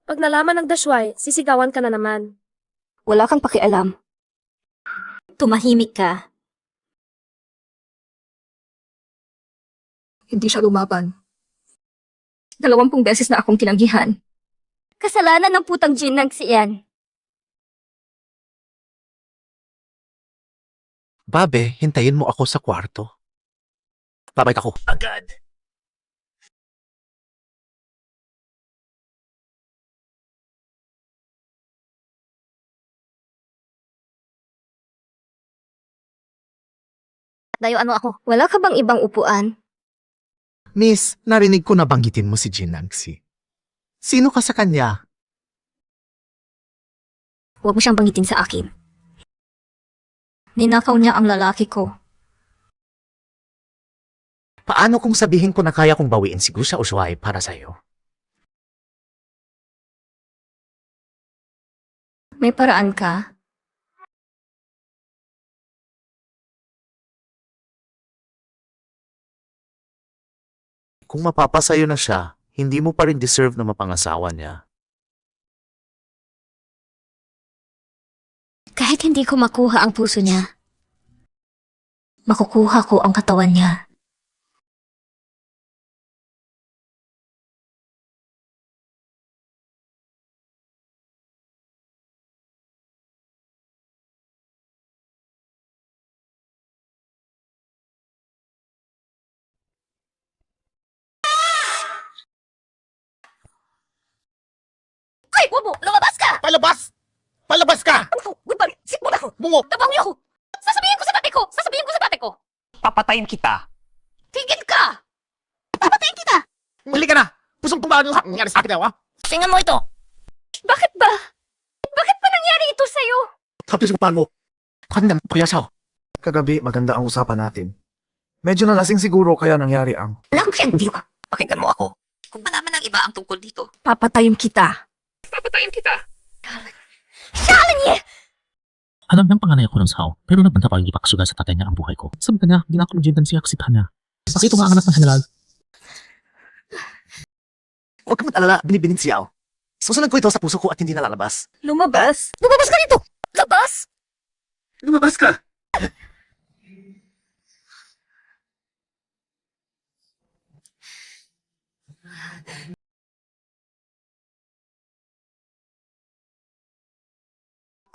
Pag nalaman ng Dashwai, sisigawan ka na naman. Wala kang pakialam. Tumahimik ka. Hindi siya lumaban. 20 beses na akong tinanggihan. Kasalanan ng putang Jinang siyan. Babe, hintayin mo ako sa kwarto. Babay ako. Agad. Dayuan mo ako. Wala ka bang ibang upuan? Miss, narinig ko na banggitin mo si Jinangxi. Sino ka sa kanya? Huwag mo siyang bangitin sa akin. Ninakaw niya ang lalaki ko. Paano kung sabihin ko na kaya kong bawiin si Gusha Ushuai para sa'yo? May paraan ka? Kung mapapasayo na siya, hindi mo pa rin deserve na mapangasawa niya. Kahit hindi ko makuha ang puso niya, makukuha ko ang katawan niya. Ay, Wobo! Lumabas ka! Palabas! Palabas ka! Goodbye! Sikmon ako! Bungo! Tabaw niyo ako! Sasabihin ko sa tatay ko! Sasabihin ko sa tatay ko! Papatayin kita! Tigil ka! Papatayin kita! Muli ka na! Pusong tumaan yung nangyari sa akin, ha? Tingnan mo ito! Bakit ba? Bakit ba nangyari ito sa'yo? Tapos yung paan mo. Kanina, kuya siya. Kagabi, maganda ang usapan natin. Medyo nalasing siguro kaya nangyari ang... Alam ko hindi ka. Pakinggan mo ako. Kung malaman ng iba ang tungkol dito, Papatayin kita. papatayin kita. Alam niyang panganay ako ng sao, pero nagbanta pa rin ipaksuga sa tatay niya ang buhay ko. Sabi niya, hindi na ako magjentan siya kasi niya. Bakit ito nga ang anak ng general? Huwag ka mag-alala, binibinin siya. Susunod ko ito sa puso ko at hindi nalalabas. Lumabas? Lumabas ka dito! Labas! Lumabas ka!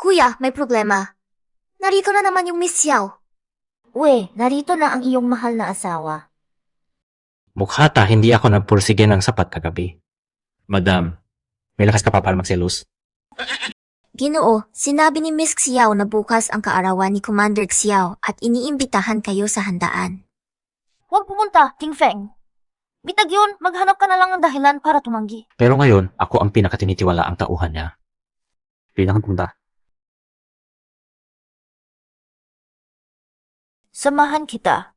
Kuya, may problema. Narito na naman yung Miss Xiao. We, narito na ang iyong mahal na asawa. Mukhata hindi ako nagpursige ng sapat kagabi. Madam, may lakas ka pa para magselos? Ginoo, sinabi ni Miss Xiao na bukas ang kaarawan ni Commander Xiao at iniimbitahan kayo sa handaan. Huwag pumunta, Ting Feng. Bitag yun, maghanap ka na lang ng dahilan para tumanggi. Pero ngayon, ako ang pinakatinitiwala ang tauhan niya. Kailangan punta. Samahan kita.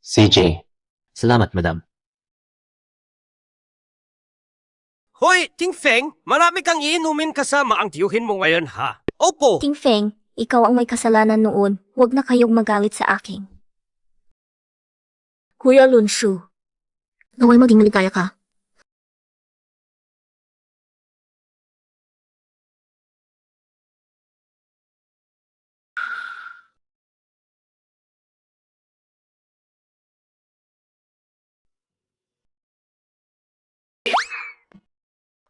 CJ. Salamat, madam. Hoy, Ting Feng, marami kang iinumin kasama ang tiyuhin mo ngayon ha. Opo. Ting Feng, ikaw ang may kasalanan noon. Huwag na kayong magalit sa akin. Kuya Lunshu, naway maging maligaya ka.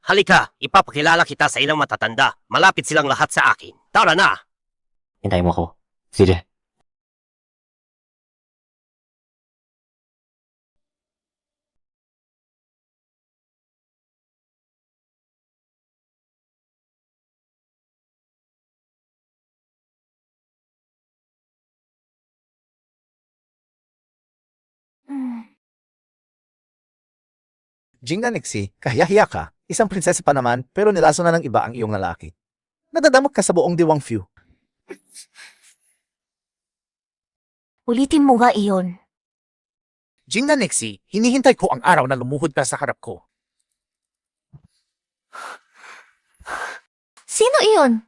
Halika, ipapakilala kita sa ilang matatanda. Malapit silang lahat sa akin. Tara na! Hintayin mo ako. Sige. Jing na Nixie, kahiya-hiya ka. Isang prinsesa pa naman, pero nilaso na ng iba ang iyong lalaki. Nadadamot ka sa buong diwang few. Ulitin mo nga iyon. Jing na Nixie, hinihintay ko ang araw na lumuhod ka sa harap ko. Sino iyon?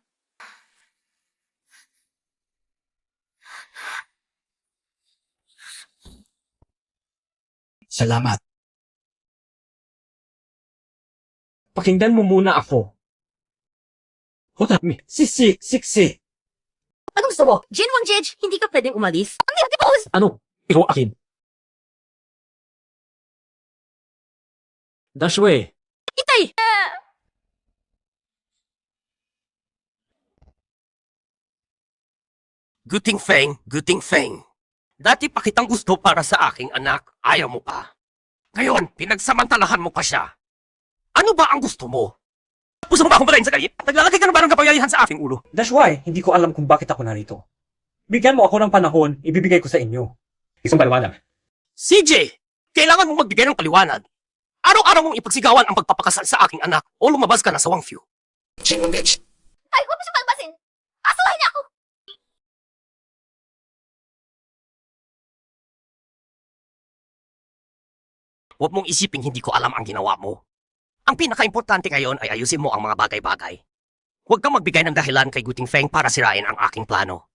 Salamat. Pakinggan mo muna ako. Hold up me. Siksi. Anong gusto mo? Jinwang Jej, hindi ka pwedeng umalis. Ang hirap boss! Ano? Ikaw akin. Dashway. Itay! Guting Feng. Dati pa kitang gusto para sa aking anak. Ayaw mo pa. Ngayon, pinagsamantalahan mo pa siya. Ano ba ang gusto mo? Gusto mo ba akong balayin sa galit? Naglalagay ka na ba ng kapangyarihan sa aking ulo? That's why, hindi ko alam kung bakit ako narito. Bigyan mo ako ng panahon, ibibigay ko sa inyo. Isang paliwanag. CJ! Kailangan mong magbigay ng paliwanag. Araw-araw mong ipagsigawan ang pagpapakasal sa aking anak o lumabas ka na sa Wangfu. Ay, huwag mo siya palbasin! Asawahin niya ako! Huwag mong isiping hindi ko alam ang ginawa mo. Ang pinaka-importante ngayon ay ayusin mo ang mga bagay-bagay. Huwag kang magbigay ng dahilan kay Guting Feng para sirain ang aking plano.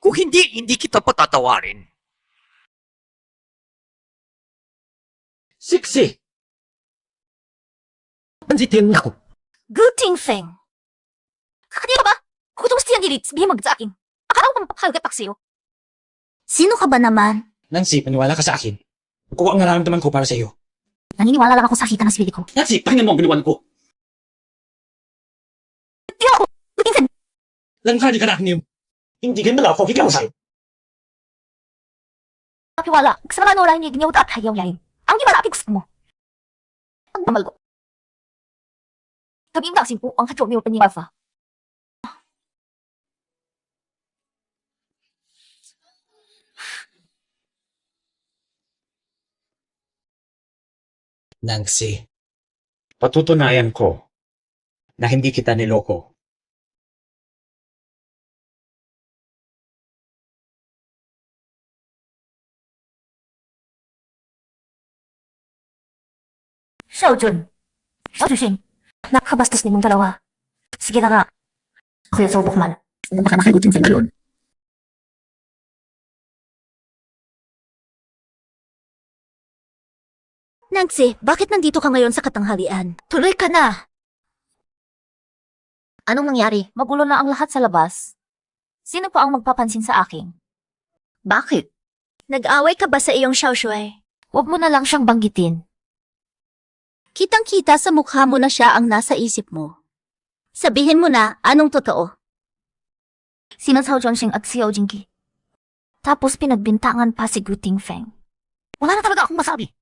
Kung hindi kita patatawarin. Siksi! Pansitin ako. Guting Feng. Kakadiya ka ba? Kung ito gusto yung gilit, sabihin mag sa akin. Akala ko mapapahalagat pa sa'yo. Sino ka ba naman? Nancy, paniwala ka sa akin. Kuha ang nararamdaman ko para sa iyo. Naniniwala lang ako sa kita ng sibili ko. Nancy, pakinggan mo ang biniwan ko. Hindi ako! Guting Feng! Langkadi ka na niyo. Hindi ka nala ako, ikaw sa'yo. Pakiwala, kasama na orang niya at hayaw yain. Ang gimana api gusto mo. Ang damal ko. Sabihin ka kasi po, ang kachok niyo pa ni Marfa. Nancy, patutunayan ko na hindi kita niloko. Xiaojun. Xiaojun. Nakakabastos ni mong dalawa. Sige na nga. Ako yung subok man. Baka nakigutin sa ngayon. Nancy, bakit nandito ka ngayon sa katanghalian? Tuloy ka na. Anong nangyari? Magulo na ang lahat sa labas. Sino pa ang magpapansin sa akin? Bakit? Nag-away ka ba sa iyong Xiaoshui? Huwag mo na lang siyang banggitin. Kitang-kita sa mukha mo na siya ang nasa isip mo. Sabihin mo na anong totoo. Sina Cao Zhongxing at Xiao Jingqi. Tapos pinagbintangan pa si Guting Feng. Wala na talaga akong masabi.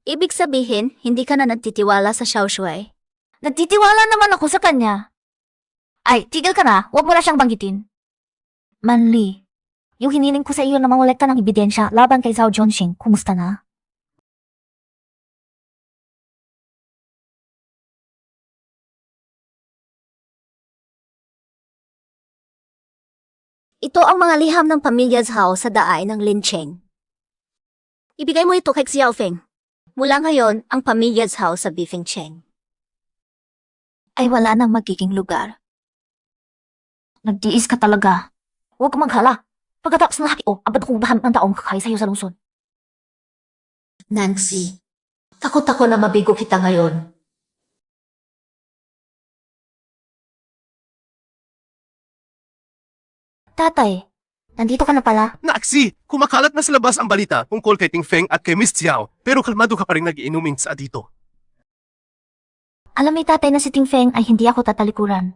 Ibig sabihin, hindi ka na nagtitiwala sa Xiaoshui. Nagtitiwala naman ako sa kanya. Ay, tigil ka na. Huwag mo na siyang banggitin. Manli, yung hiniling ko sa iyo na mangolekta ng ebidensya laban kay Cao Zhongxing, kumusta na? Ito ang mga liham ng pamilya Zhao sa daay ng Lin Cheng. Ibigay mo ito kay Xiao Feng. Mula ngayon, ang pamilya Zhao sa Bifeng Cheng Ay wala nang magiging lugar. Nagtiis ka talaga. Huwag kang maghala. Pagkatapos ng hati, abad kong bahan ng taong kakay sa'yo sa lungsod. Nancy, takot ako na mabigo kita ngayon. Tatay, nandito ka na pala. Naksi, kumakalat na sa labas ang balita tungkol kay Ting Feng at kay Miss Xiao, pero kalmado ka pa rin nagiinuming sa dito. Alam ni tatay na si Ting Feng ay hindi ako tatalikuran.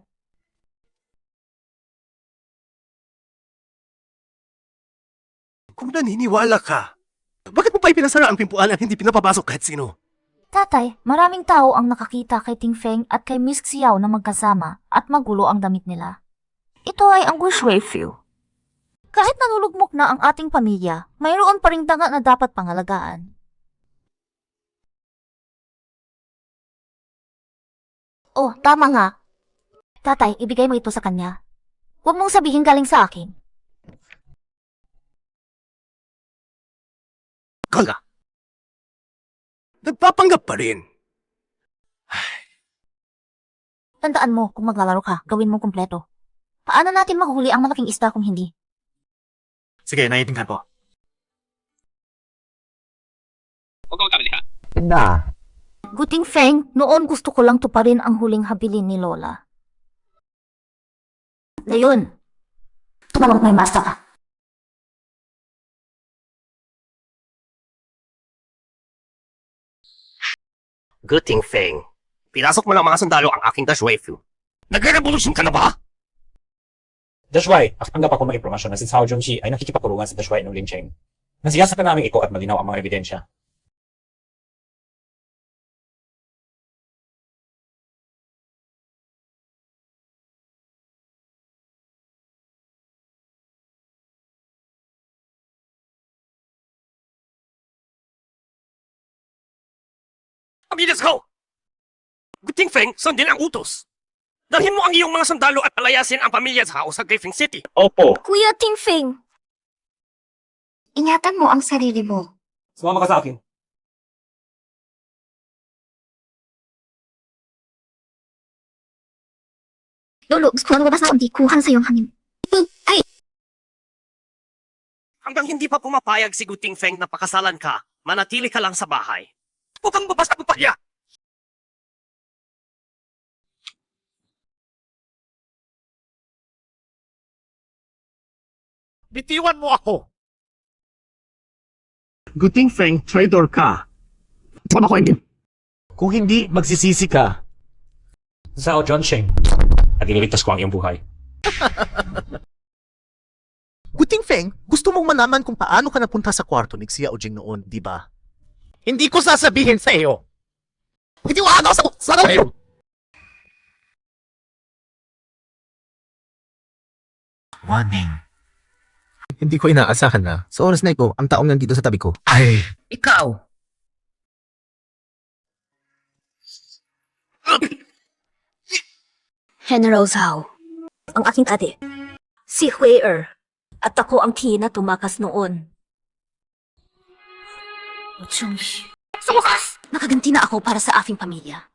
Kung naniniwala ka, bakit mo pa ipinasara ang pimpuan at hindi pinapapasok kahit sino? Tatay, maraming tao ang nakakita kay Ting Feng at kay Miss Xiao na magkasama at magulo ang damit nila. Ito ay ang Shui Fu. Kahit nanulugmok na ang ating pamilya, mayroon pa ring tanga na dapat pangalagaan. Oh, tama nga. Tatay, ibigay mo ito sa kanya. Huwag mong sabihin galing sa akin. Kala, nagpapanggap pa rin. Tandaan mo, kung maglalaro ka, gawin mong kumpleto. Paano natin mahuli ang malaking isda kung hindi? Sige, naiintindihan po. Na. Guting Feng, noon gusto ko lang tuparin ang huling habilin ni Lola. Ngayon, tumawag may master ka. Guting Feng, pinasok mo ng mga sundalo ang aking Dashwaifu. Nagre-revolution ka na ba? Dashwai, tanggap ako may impormasyon na si Cao Junshi ay nakikipagkulungan sa Dashwai ng Lingcheng. Nasiyasa ka namin iko at malinaw ang mga ebidensya. Amidas ko! Guting Feng, sundin ang utos. Dalhin mo ang iyong mga sundalo at palayasin ang pamilya Zhao sa Grifeng City. Opo. Kuya Ting Feng, ingatan mo ang sarili mo. Sumama ka sa akin. Lolo, gusto ko lumabas na hindi kuhan sa iyong hangin. Ay! Hanggang hindi pa pumapayag si Guting Feng na pakasalan ka, manatili ka lang sa bahay. Huwag kang babas na pupalya! Bitiwan mo ako! Guting Feng, traitor ka. Sama ko hindi. Kung hindi, magsisisi ka. Zhao Junsheng. At iniligtas ko ang iyong buhay. Guting Feng, gusto mong malaman kung paano ka napunta sa kwarto ni Xiao Jing noon, di ba? Hindi ko sasabihin sa iyo. Itiwaan ako sa iyo! Warning. Hindi ko inaasahan na sa oras na ito, ang taong nandito sa tabi ko ay... Ikaw. General Zhao, ang aking ate, si Hui Er, at ako ang Tina tumakas noon. Sa wakas, nakaganti na ako para sa aking pamilya.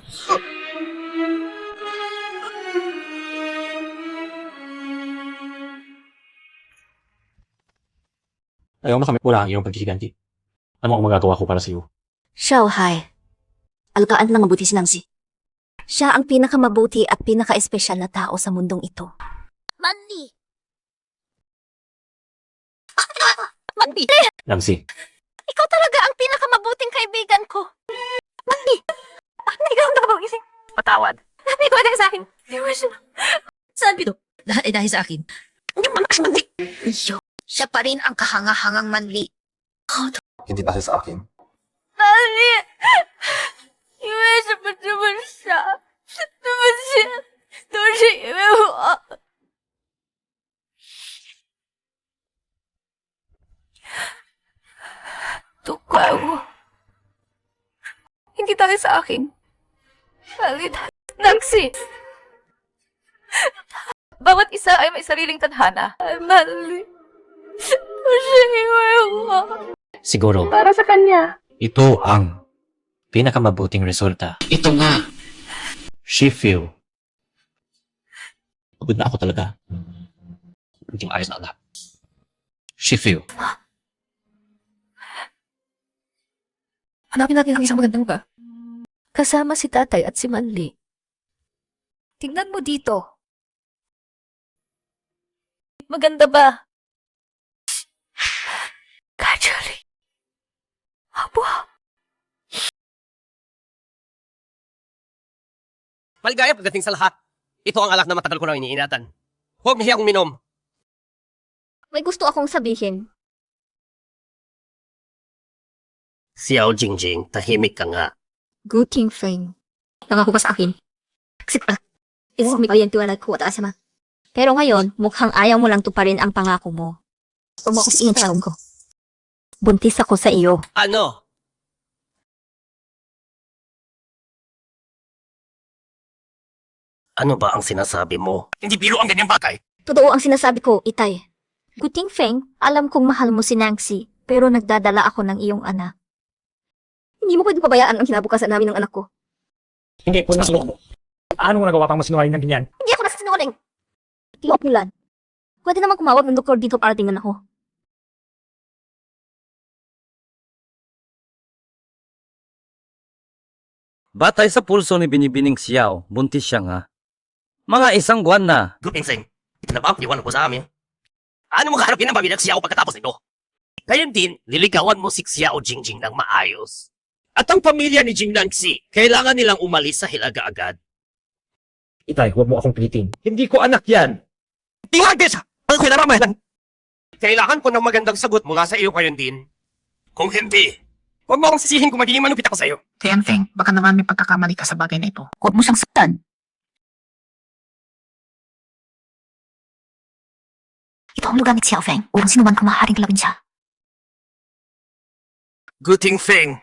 Ayaw na kami wala ang iyong pagkikiganti. Ano ang magagawa ko para sa iyo? Xiao Hai, alagaan lang mabuti si Nangsi. Siya ang pinakamabuti at pinaka-espesyal na tao sa mundong ito. Mandy! Mandy! Nangsi, Ikaw talaga ang pinakamabuting kaibigan ko. Mandy! Hindi ka ang ising. Patawad. Hindi ko dahil sa akin. Saan bito? Lahat ay dahil sa akin. Hindi man as Mandy. Iyo. Siya pa rin ang kahanga-hangang Mandy. Hindi dahil sa akin. Mandy! Iwasan mo naman siya. Naman siya. Doon siya iwawa. Tukaw. Hindi dahil sa akin. Halit. Nagsi. Bawat isa ay may sariling tadhana. Mali. Doon siya iwawa. siguro Para sa kanya. ito ang Pinakamabuting resulta. Ito nga. Shifu. Pagod na ako talaga. Hindi ayos na lahat. Shifu. Hanapin natin ang isang magandang ba? Kasama si tatay at si Manli. Tingnan mo dito. Maganda ba? Casually. Aba. Maligaya pagdating sa lahat. Ito ang alak na matagal ko nang iniinatan. Huwag niya akong minom. May gusto akong sabihin. Xiao Jingjing, tahimik ka nga. Guting Feng. Nangako ka sa akin. Sipra. Isang may kaliyantiwala ko at asama. Pero ngayon, mukhang ayaw mo lang tuparin ang pangako mo. Umuusin sa ko. Buntis ako sa iyo. Ano? Ano ba ang sinasabi mo? Hindi biro ang ganyang bagay. Totoo ang sinasabi ko, Itay. Guting Feng, alam kong mahal mo si Nangsi, pero nagdadala ako ng iyong anak. Hindi mo pwede pabayaan ang kinabukasan namin ng anak ko. Hindi po nasinungaling. Paano mo nagawa pang masinungaling ng ganyan? Hindi ako nasisinungaling. Tiwak Mulan. Pwede naman kumawag ng doktor dito para tingnan ako. Batay sa pulso ni Binibining Xiao, buntis siya nga. Mga isang buwan na. Guting Seng, ito na ba ang piniwan mo sa amin? Ano mo kaharapin ng pamilyang Xiao pagkatapos nito? Gayon din, liligawan mo si Xiao Jingjing ng maayos. At ang pamilya ni Jing Nangxi, kailangan nilang umalis sa Hilaga agad. Itay, huwag mo akong pilitin. Hindi ko anak yan. Tingnan siya! Ang kinaramayan! Kailangan ko ng magandang sagot mula sa iyo ngayon din. Kung hindi, huwag mo akong sisihin kung magiging manupit ako sa iyo. Tian Feng, baka naman may pagkakamali ka sa bagay na ito. Huwag mo siyang saktan. Ito ang lugar ni Xiao Feng. Walang sinuman kung maaaring kalawin siya. Guting Feng,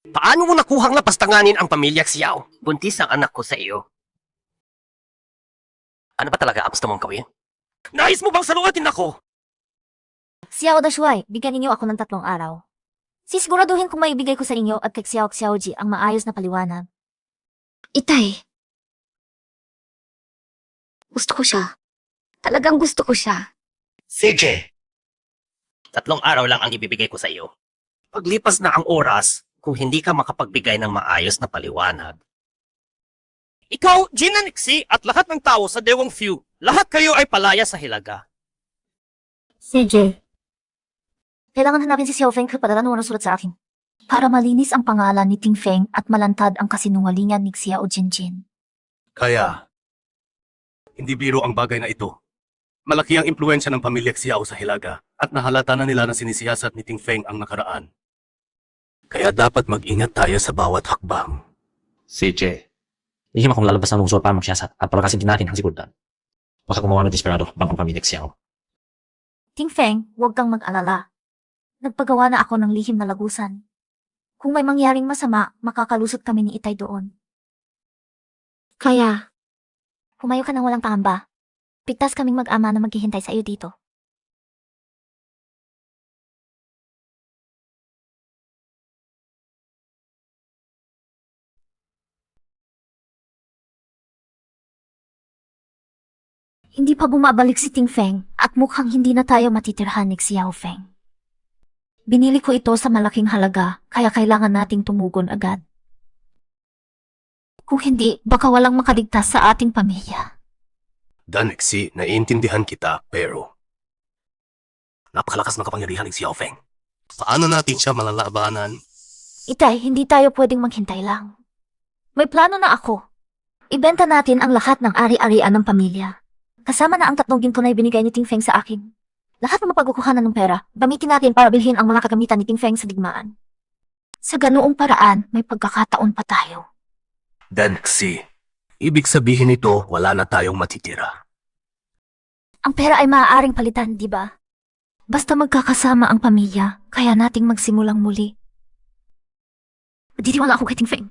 paano mo nakuhang lapastanganin ang pamilya Xiao? Buntis ang anak ko sa iyo. Ano ba talaga ang gusto mong gawin? Nais mo bang saluatin ako? Xiao Dashuai, bigyan ninyo ako ng 3 araw. Sisiguraduhin kong maibigay ko sa inyo at kay Xiao Xiaoji ang maayos na paliwanag. Itay. Gusto ko siya. Talagang gusto ko siya. Sige. 3 araw lang ang ibibigay ko sa iyo. Paglipas na ang oras, kung hindi ka makapagbigay ng maayos na paliwanag. Ikaw, Jinanixi, at lahat ng tao sa Dewang Few, lahat kayo ay palaya sa Hilaga. CJ. Kailangan hanapin si Xiao Feng at padala ng sulat sa akin. Para malinis ang pangalan ni Ting Feng at malantad ang kasinungalingan ni Xiao Jinjin. Kaya, hindi biro ang bagay na ito. Malaki ang impluensya ng pamilya Xiao sa Hilaga at nahalata na nila na sinisiyasat ni Ting Feng ang nakaraan. Kaya dapat mag-ingat tayo sa bawat hakbang. CJ. Lihim akong lalabas ng lungsod para magsiyasat at palakasin din natin ang seguridad. Baka gumawa ng desperado bang ang pamilya Xiao. Ting Feng, huwag kang mag-alala. Nagpagawa na ako ng lihim na lagusan. Kung may mangyaring masama, makakalusot kami ni Itay doon. Kaya, Humayo ka nang walang pangamba. Pigtas kaming mag-ama na maghihintay sa iyo dito. Hindi pa bumabalik si Ting Feng at mukhang hindi na tayo matitirhan ni Xiao Feng. Binili ko ito sa malaking halaga kaya kailangan nating tumugon agad. Kung hindi, baka walang makaligtas sa ating pamilya. Danexi, naiintindihan kita, pero napakalakas ng kapangyarihan ni Xiao Feng. Paano natin siya malalabanan? Itay, hindi tayo pwedeng maghintay lang. May plano na ako. Ibenta natin ang lahat ng ari-arian ng pamilya. Kasama na ang 3 ginto na ibinigay ni Ting Feng sa akin. Lahat ng mapagkukuhanan ng pera, gamitin natin para bilhin ang mga kagamitan ni Ting Feng sa digmaan. Sa ganoong paraan, may pagkakataon pa tayo. Danexi, ibig sabihin nito wala na tayong matitira. Ang pera ay maaaring palitan, di ba? Basta magkakasama ang pamilya, kaya nating magsimulang muli. Ditiwala ako kay Ting Feng.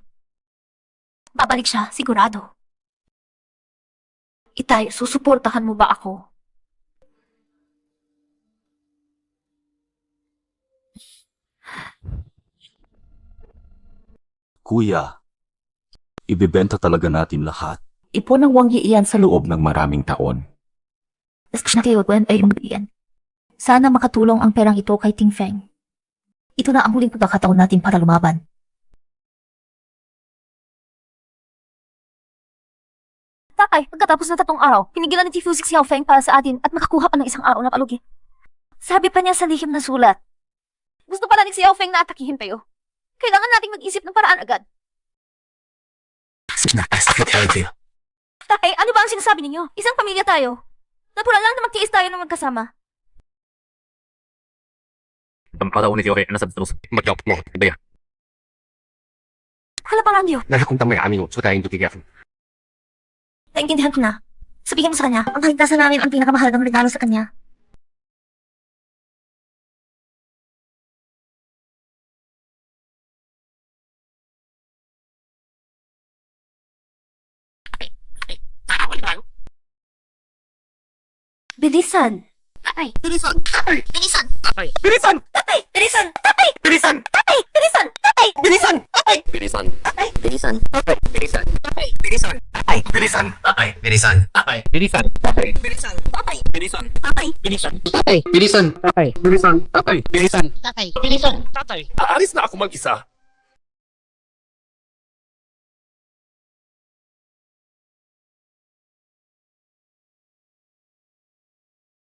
Babalik siya, sigurado. Itay, susuportahan mo ba ako? Kuya, ibibenta talaga natin lahat Ipon ng Wang Yi iyan sa loob. loob ng maraming taon. Sana makatulong ang perang ito kay Ting Feng. Ito na ang huling pagkakataon natin para lumaban. Takay, pagkatapos ng 3 araw, pinigilan ni Tifu si Xiao Feng para sa atin at makakuha pa ng 1 araw na palugi. Sabi pa niya sa lihim na sulat. Gusto pala ni Xiao Feng na atakihin tayo. Kailangan nating mag-isip ng paraan agad. Takay, ano ba ang sinasabi ninyo? Isang pamilya tayo. Natural lang na magtiis tayo ng magkasama. Hala pa Randio. Naintindihan ko na. Sabihin mo sa kanya, ang kaligtasan namin ang pinakamahalagang regalo sa kanya. Bilisan! Tatay! Bilisan! Bilisan! Bilisan! Tatay! Bilisan! Tatay! Bilisan! Tatay! Bilisan! Tatay! Bilisan! Bilisan. Tatay! Bilisan! Bilisan. Bilisan! Bilisan! Bilisan! Bilisan. Bilisan! Tatay! Bilisan! Tatay! Bilisan! Bilisan. Bilisan! Bilisan! Tatay! Bilisan! Aalis na ako mag-isa.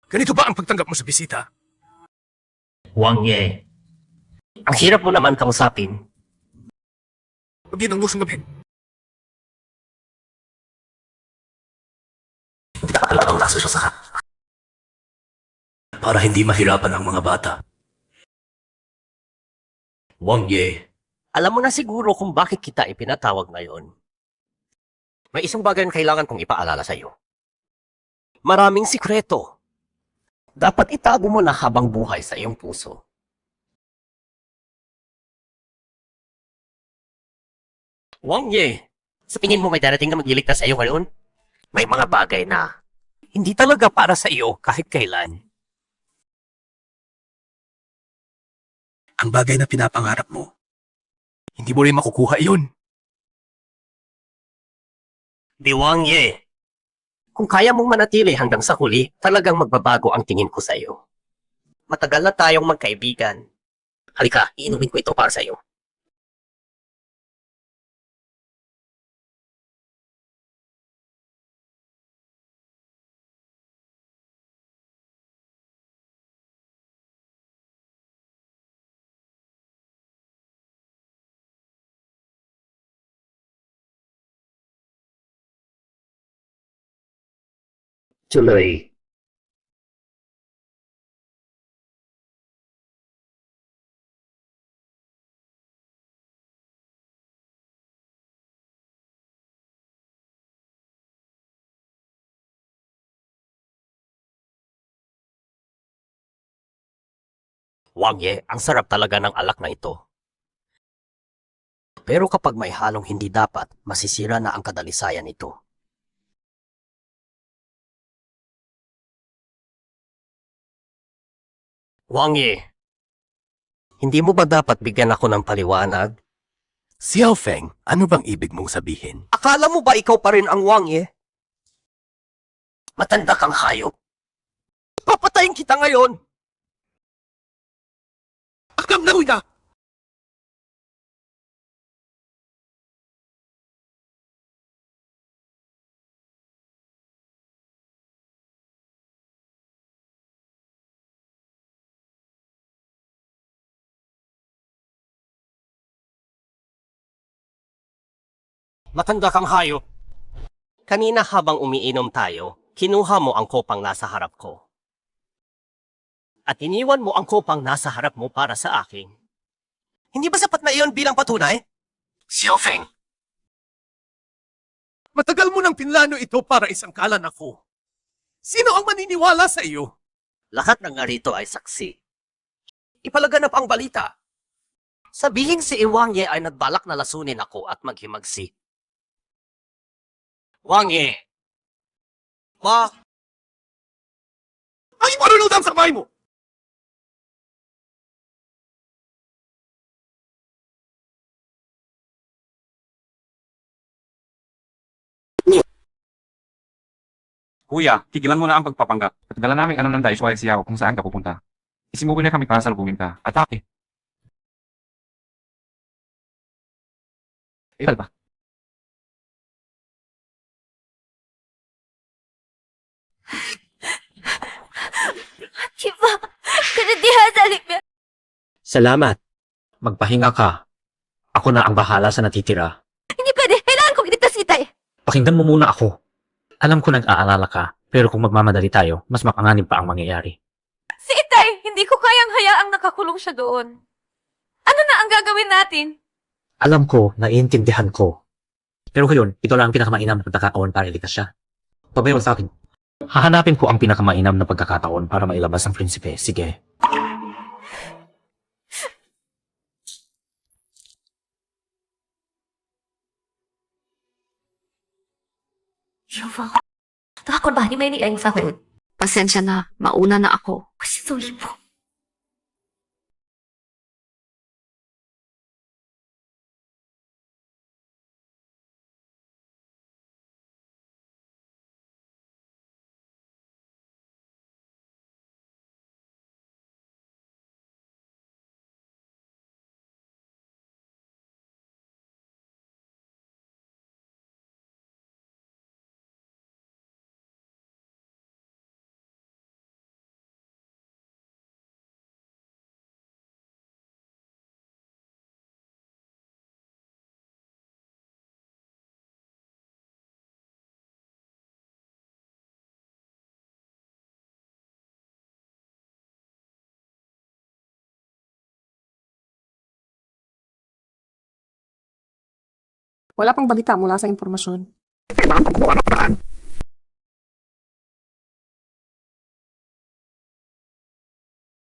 Ganito ba ang pagtanggap mo sa bisita? Wang Ye, ang hirap mo naman kausapin. Gabi ng lusong gabi. Talagang nasa siya sa para hindi mahirapan ang mga bata. Wang Ye, alam mo na siguro kung bakit kita ipinatawag ngayon. May isang bagay na kailangan kong ipaalala sa iyo. Maraming sikreto. Dapat itago mo na habang buhay sa iyong puso. Wang Ye, sa tingin mo may darating na magliligtas sa iyo ngayon? May mga bagay na hindi talaga para sa iyo kahit kailan. Ang bagay na pinapangarap mo, hindi mo rin makukuha iyon. Di Wang Ye, kung kaya mong manatili hanggang sa huli, talagang magbabago ang tingin ko sa iyo. Matagal na tayong magkaibigan. Halika, iinumin ko ito para sa iyo. Tuloy. Wang Ye, ang sarap talaga ng alak na ito. Pero kapag may halong hindi dapat, masisira na ang kadalisayan nito. Wang Ye, hindi mo ba dapat bigyan ako ng paliwanag? Xiao Feng, ano bang ibig mong sabihin? Akala mo ba ikaw pa rin ang Wang Ye? Matanda kang hayop. Papatayin kita ngayon! Akam na na! Matanda kang hayop. Kanina habang umiinom tayo, kinuha mo ang kopang nasa harap ko. At iniwan mo ang kopang nasa harap mo para sa akin. Hindi ba sapat na iyon bilang patunay? Xiao Feng! Matagal mo nang pinlano ito para isangkalan ako. Sino ang maniniwala sa iyo? Lahat ng narito ay saksi. Ipalaganap ang balita. Sabihin si Wang Ye ay nagbalak na lasunin ako at maghimagsi. Wang Ye! Ay, marunod ang sabay mo! Kuya, tigilan mo na ang pagpapanggap. At dala namin ano ng Daisho ay siyaw kung saan ka pupunta. Isimuwi na kami para salubungin ka. Atake. Ital ba? Kiba, kanadihan sa likme. Salamat. Magpahinga ka. Ako na ang bahala sa natitira. Hindi pwede, kailangan kong iligtas kita eh. Pakinggan mo muna ako. Alam ko nag-aalala ka, pero kung magmamadali tayo, mas mapanganib pa ang mangyayari. Si Itay, hindi ko kayang hayaang nakakulong siya doon. Ano na ang gagawin natin? Alam ko, naiintindihan ko. Pero ngayon, ito lang ang pinakamainam na pagkakataon para iligtas siya. Pabayol sa akin. Hahanapin ko ang pinakamainam na pagkakataon para mailabas ang prinsipe. Sige. Yuval, takot ba? Di may ni ayong sahod. Pasensya na, mauna na ako. Kasi sorry po. Wala pang balita mula sa impormasyon.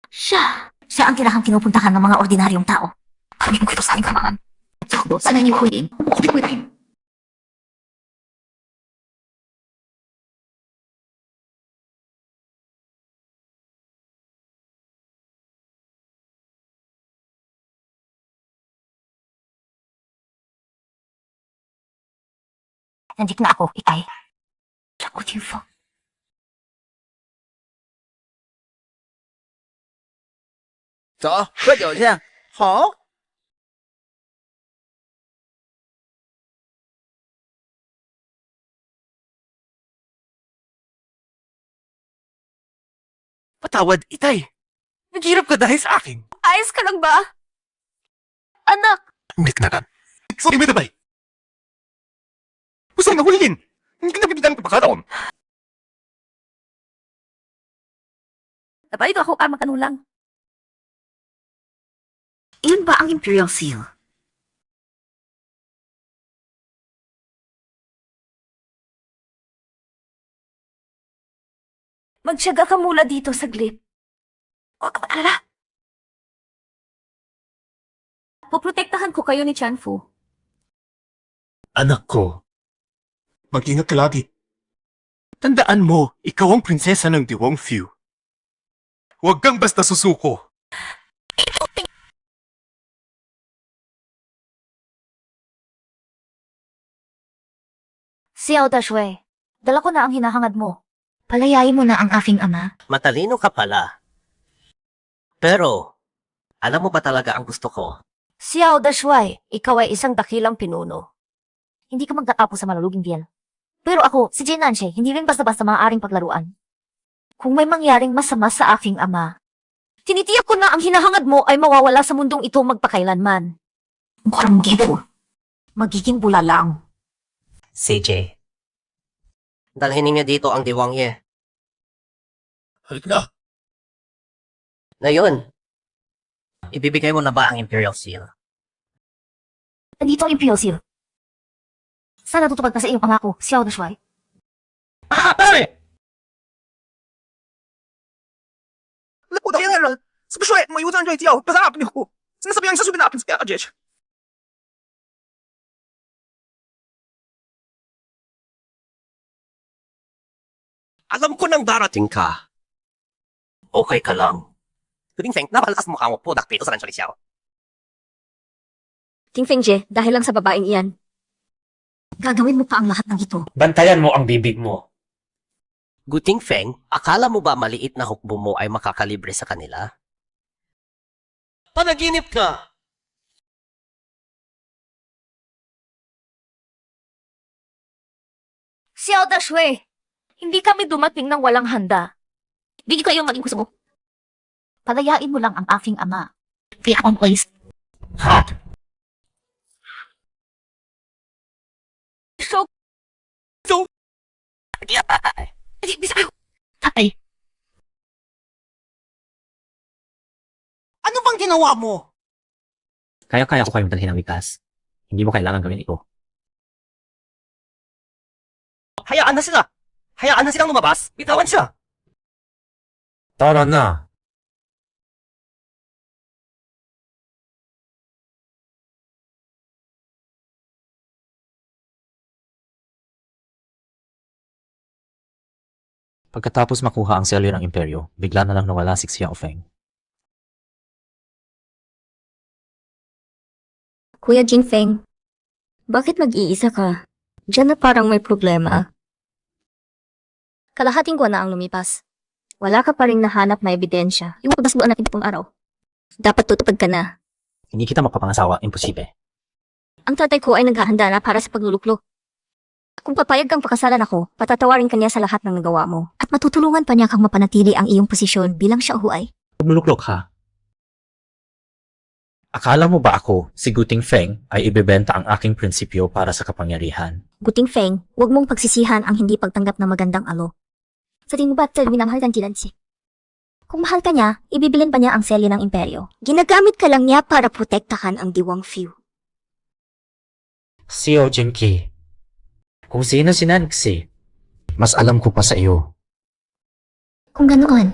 Siya ang tinakang pinupuntahan ng mga ordinaryong tao. Kami ko ito sa aming kamangan. Sakdo, sana niyo huliin. Okay po rin. Nandik na ako, Itay. Lagot yung phone. Patawad, Itay. Naghirap ka dahil sa akin. Ayos ka lang ba? Anak, Umilit na kan. Sorry, may tabay. Gusto mo na huliin. Hindi ka nabibigyan ng pagkakataon. Napalito ako ka makanulang. Iyon ba ang Imperial Seal? magtiyaga ka mula dito saglit. Huwag ka mag-alala. Poprotektahan ko kayo ni Chanfu. Anak ko, mag-ingat ka lagi. Tandaan mo, ikaw ang prinsesa ng Diwangfu. Huwag kang basta susuko. Xiao Dashui, dala ko na ang hinahangad mo. Palayain mo na ang aking ama. Matalino ka pala. Pero, alam mo ba talaga ang gusto ko? Xiao Dashui, ikaw ay isang dakilang pinuno. Hindi ka magtatapos sa maluluging diyan. Pero ako, si Jin Nanshe, hindi rin basta-basta maaaring paglaruan. Kung may mangyaring masama sa aking ama, tinitiyak ko na ang hinahangad mo ay mawawala sa mundong ito magpakailanman. Mukhang gibo. Magiging bula lang. CJ. Dalhin niyo dito ang Diwangye. Halik na. Ngayon, ibibigay mo na ba ang Imperial Seal? Nandito ang Imperial Seal. Sana tutupad ka sa iyong pangako, Xiao Dashui. Pare! Laku da general, 是不是没有这样对叫，不是那不牛，真是不让你随便拿瓶子给他解决。Alam ko nang darating ka. Okay ka lang. Tuling-seng, napalakas mo mukha mo po, dito sa Rancho Lisiao. King Fengje, dahil lang sa babaeng iyan. Gagawin mo pa ang lahat ng ito. Bantayan mo ang bibig mo. Guting Feng, akala mo ba maliit na hukbo mo ay makakalibre sa kanila? Panaginip ka! Xiao Dashui, hindi kami dumating ng walang handa. Di ko yung maging gusto mo. Palayain mo lang ang aking ama. Kaya akong please. Tatay. Ano bang ginawa mo? Kaya-kaya ko kayong dalhin ng ligtas. Hindi mo kailangan gawin ito. Hayaan na sila! Hayaan na silang lumabas! Bitawan siya! Tara na. Pagkatapos makuha ang selyo ng imperyo, bigla na lang nawala si Xiao Feng. Kuya Jinfeng, bakit mag-iisa ka? Diyan na parang may problema. Kalahating buwan na ang lumipas. Wala ka pa rin nahanap na ebidensya. Yung pagdasbuan natin itong araw. Dapat tutupad ka na. Hindi kita mapapangasawa, imposible. Ang tatay ko ay naghahanda na para sa pagluluklok. Kung papayag kang pakasalan ako, patatawarin ka niya sa lahat ng nagawa mo. At matutulungan pa niya kang mapanatili ang iyong posisyon bilang siya huay. Magluluklok ha? Akala mo ba ako, si Guting Feng, ay ibebenta ang aking prinsipyo para sa kapangyarihan? Guting Feng, huwag mong pagsisihan ang hindi pagtanggap ng magandang alo. Sa tingin mo ba, minamahal ng Jilansi? Kung mahal ka niya, ibibilin pa niya ang selyo ng imperyo. Ginagamit ka lang niya para protektahan ang Diwang Few. Xiao Jinqi, kung sino si Nanxi, mas alam ko pa sa iyo. Kung ganoon,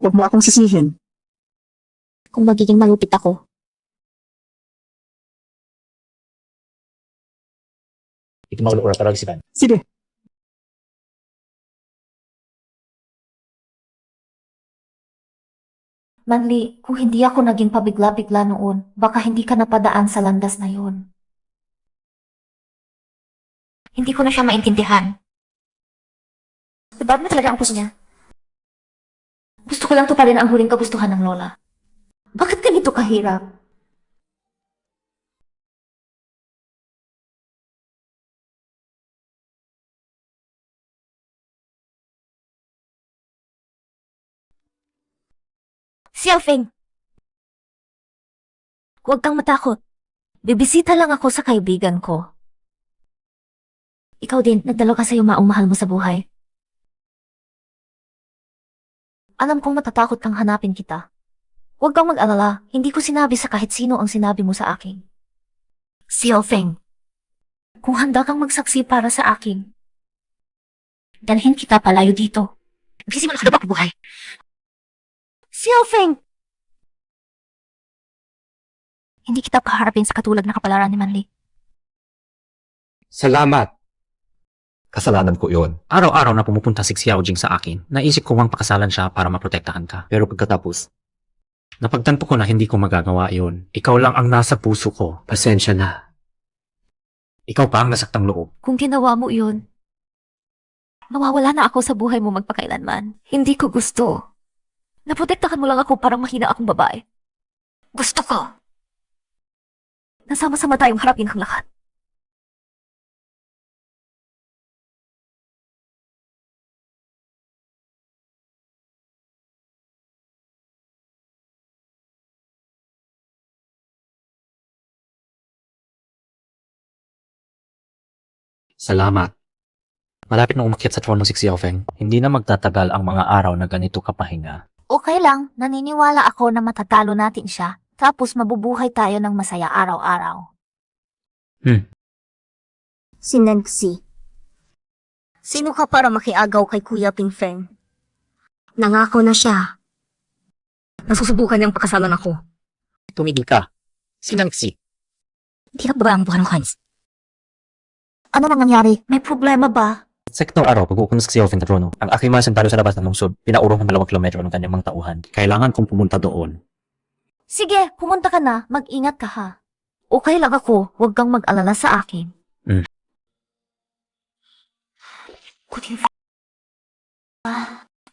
Huwag mo akong sisihin. kung magiging malupit ako, Ito maulura para siban. Sige. Manli, kung hindi ako naging pabigla-bigla noon, baka hindi ka napadaan sa landas na yun. Hindi ko na siya maintindihan. Bad na talaga ang puso niya. Gusto ko lang tuparin ang huling kagustuhan ng lola. Bakit ganito kahirap? Xiao Feng, huwag kang matakot. Bibisita lang ako sa kaibigan ko. Ikaw din, nagdalo ka sa iyo maong mahal mo sa buhay. Alam kong matatakot kang hanapin kita. Huwag kang mag-alala, hindi ko sinabi sa kahit sino ang sinabi mo sa akin. Xiao Feng, kung handa kang magsaksi para sa akin, dalhin kita palayo dito. Nagsisimula ka na ba buhay? Xiao Feng! Hindi kita kaharapin sa katulad na kapalaran ni Manli. Salamat. Kasalanan ko yon. Araw-araw na pumupunta si Xiao Jing sa akin, naisip ko mang pakasalan siya para maprotektahan ka. Pero pagkatapos, napagtanto ko na hindi ko magagawa yon. Ikaw lang ang nasa puso ko. Pasensya na. Ikaw pa ang nasaktang loob. Kung ginawa mo yun, mawawala na ako sa buhay mo magpakailanman. Hindi ko gusto. Naprotektahan mo lang ako parang mahina akong babae. Gusto ko. Nasama-sama tayong harapin ang lahat. Salamat. Malapit na umakyat sa trono si Xiao Feng. Hindi na magtatagal ang mga araw na ganito kapahinga. Okay lang, naniniwala ako na matatalo natin siya, tapos mabubuhay tayo ng masaya araw-araw. si Nancy. Sino ka para makiagaw kay Kuya Pingfeng? Nangako na siya. Nasusubukan niyang pakasalan ako. Tumigil ka. Si Nanxi. Hirap ba ang buwan ng Hans? Ano nang nangyari? May problema ba? Sa itong araw, pag-uukunos si Xiao Feng sa trono, ang aking mga sundalo sa labas ng lungsod, pinaurong ng 2 kilometro ng kanyang mga tauhan. Kailangan kong pumunta doon. Sige, pumunta ka na. Mag-ingat ka ha. Okay lang ako. Huwag kang mag-alala sa akin.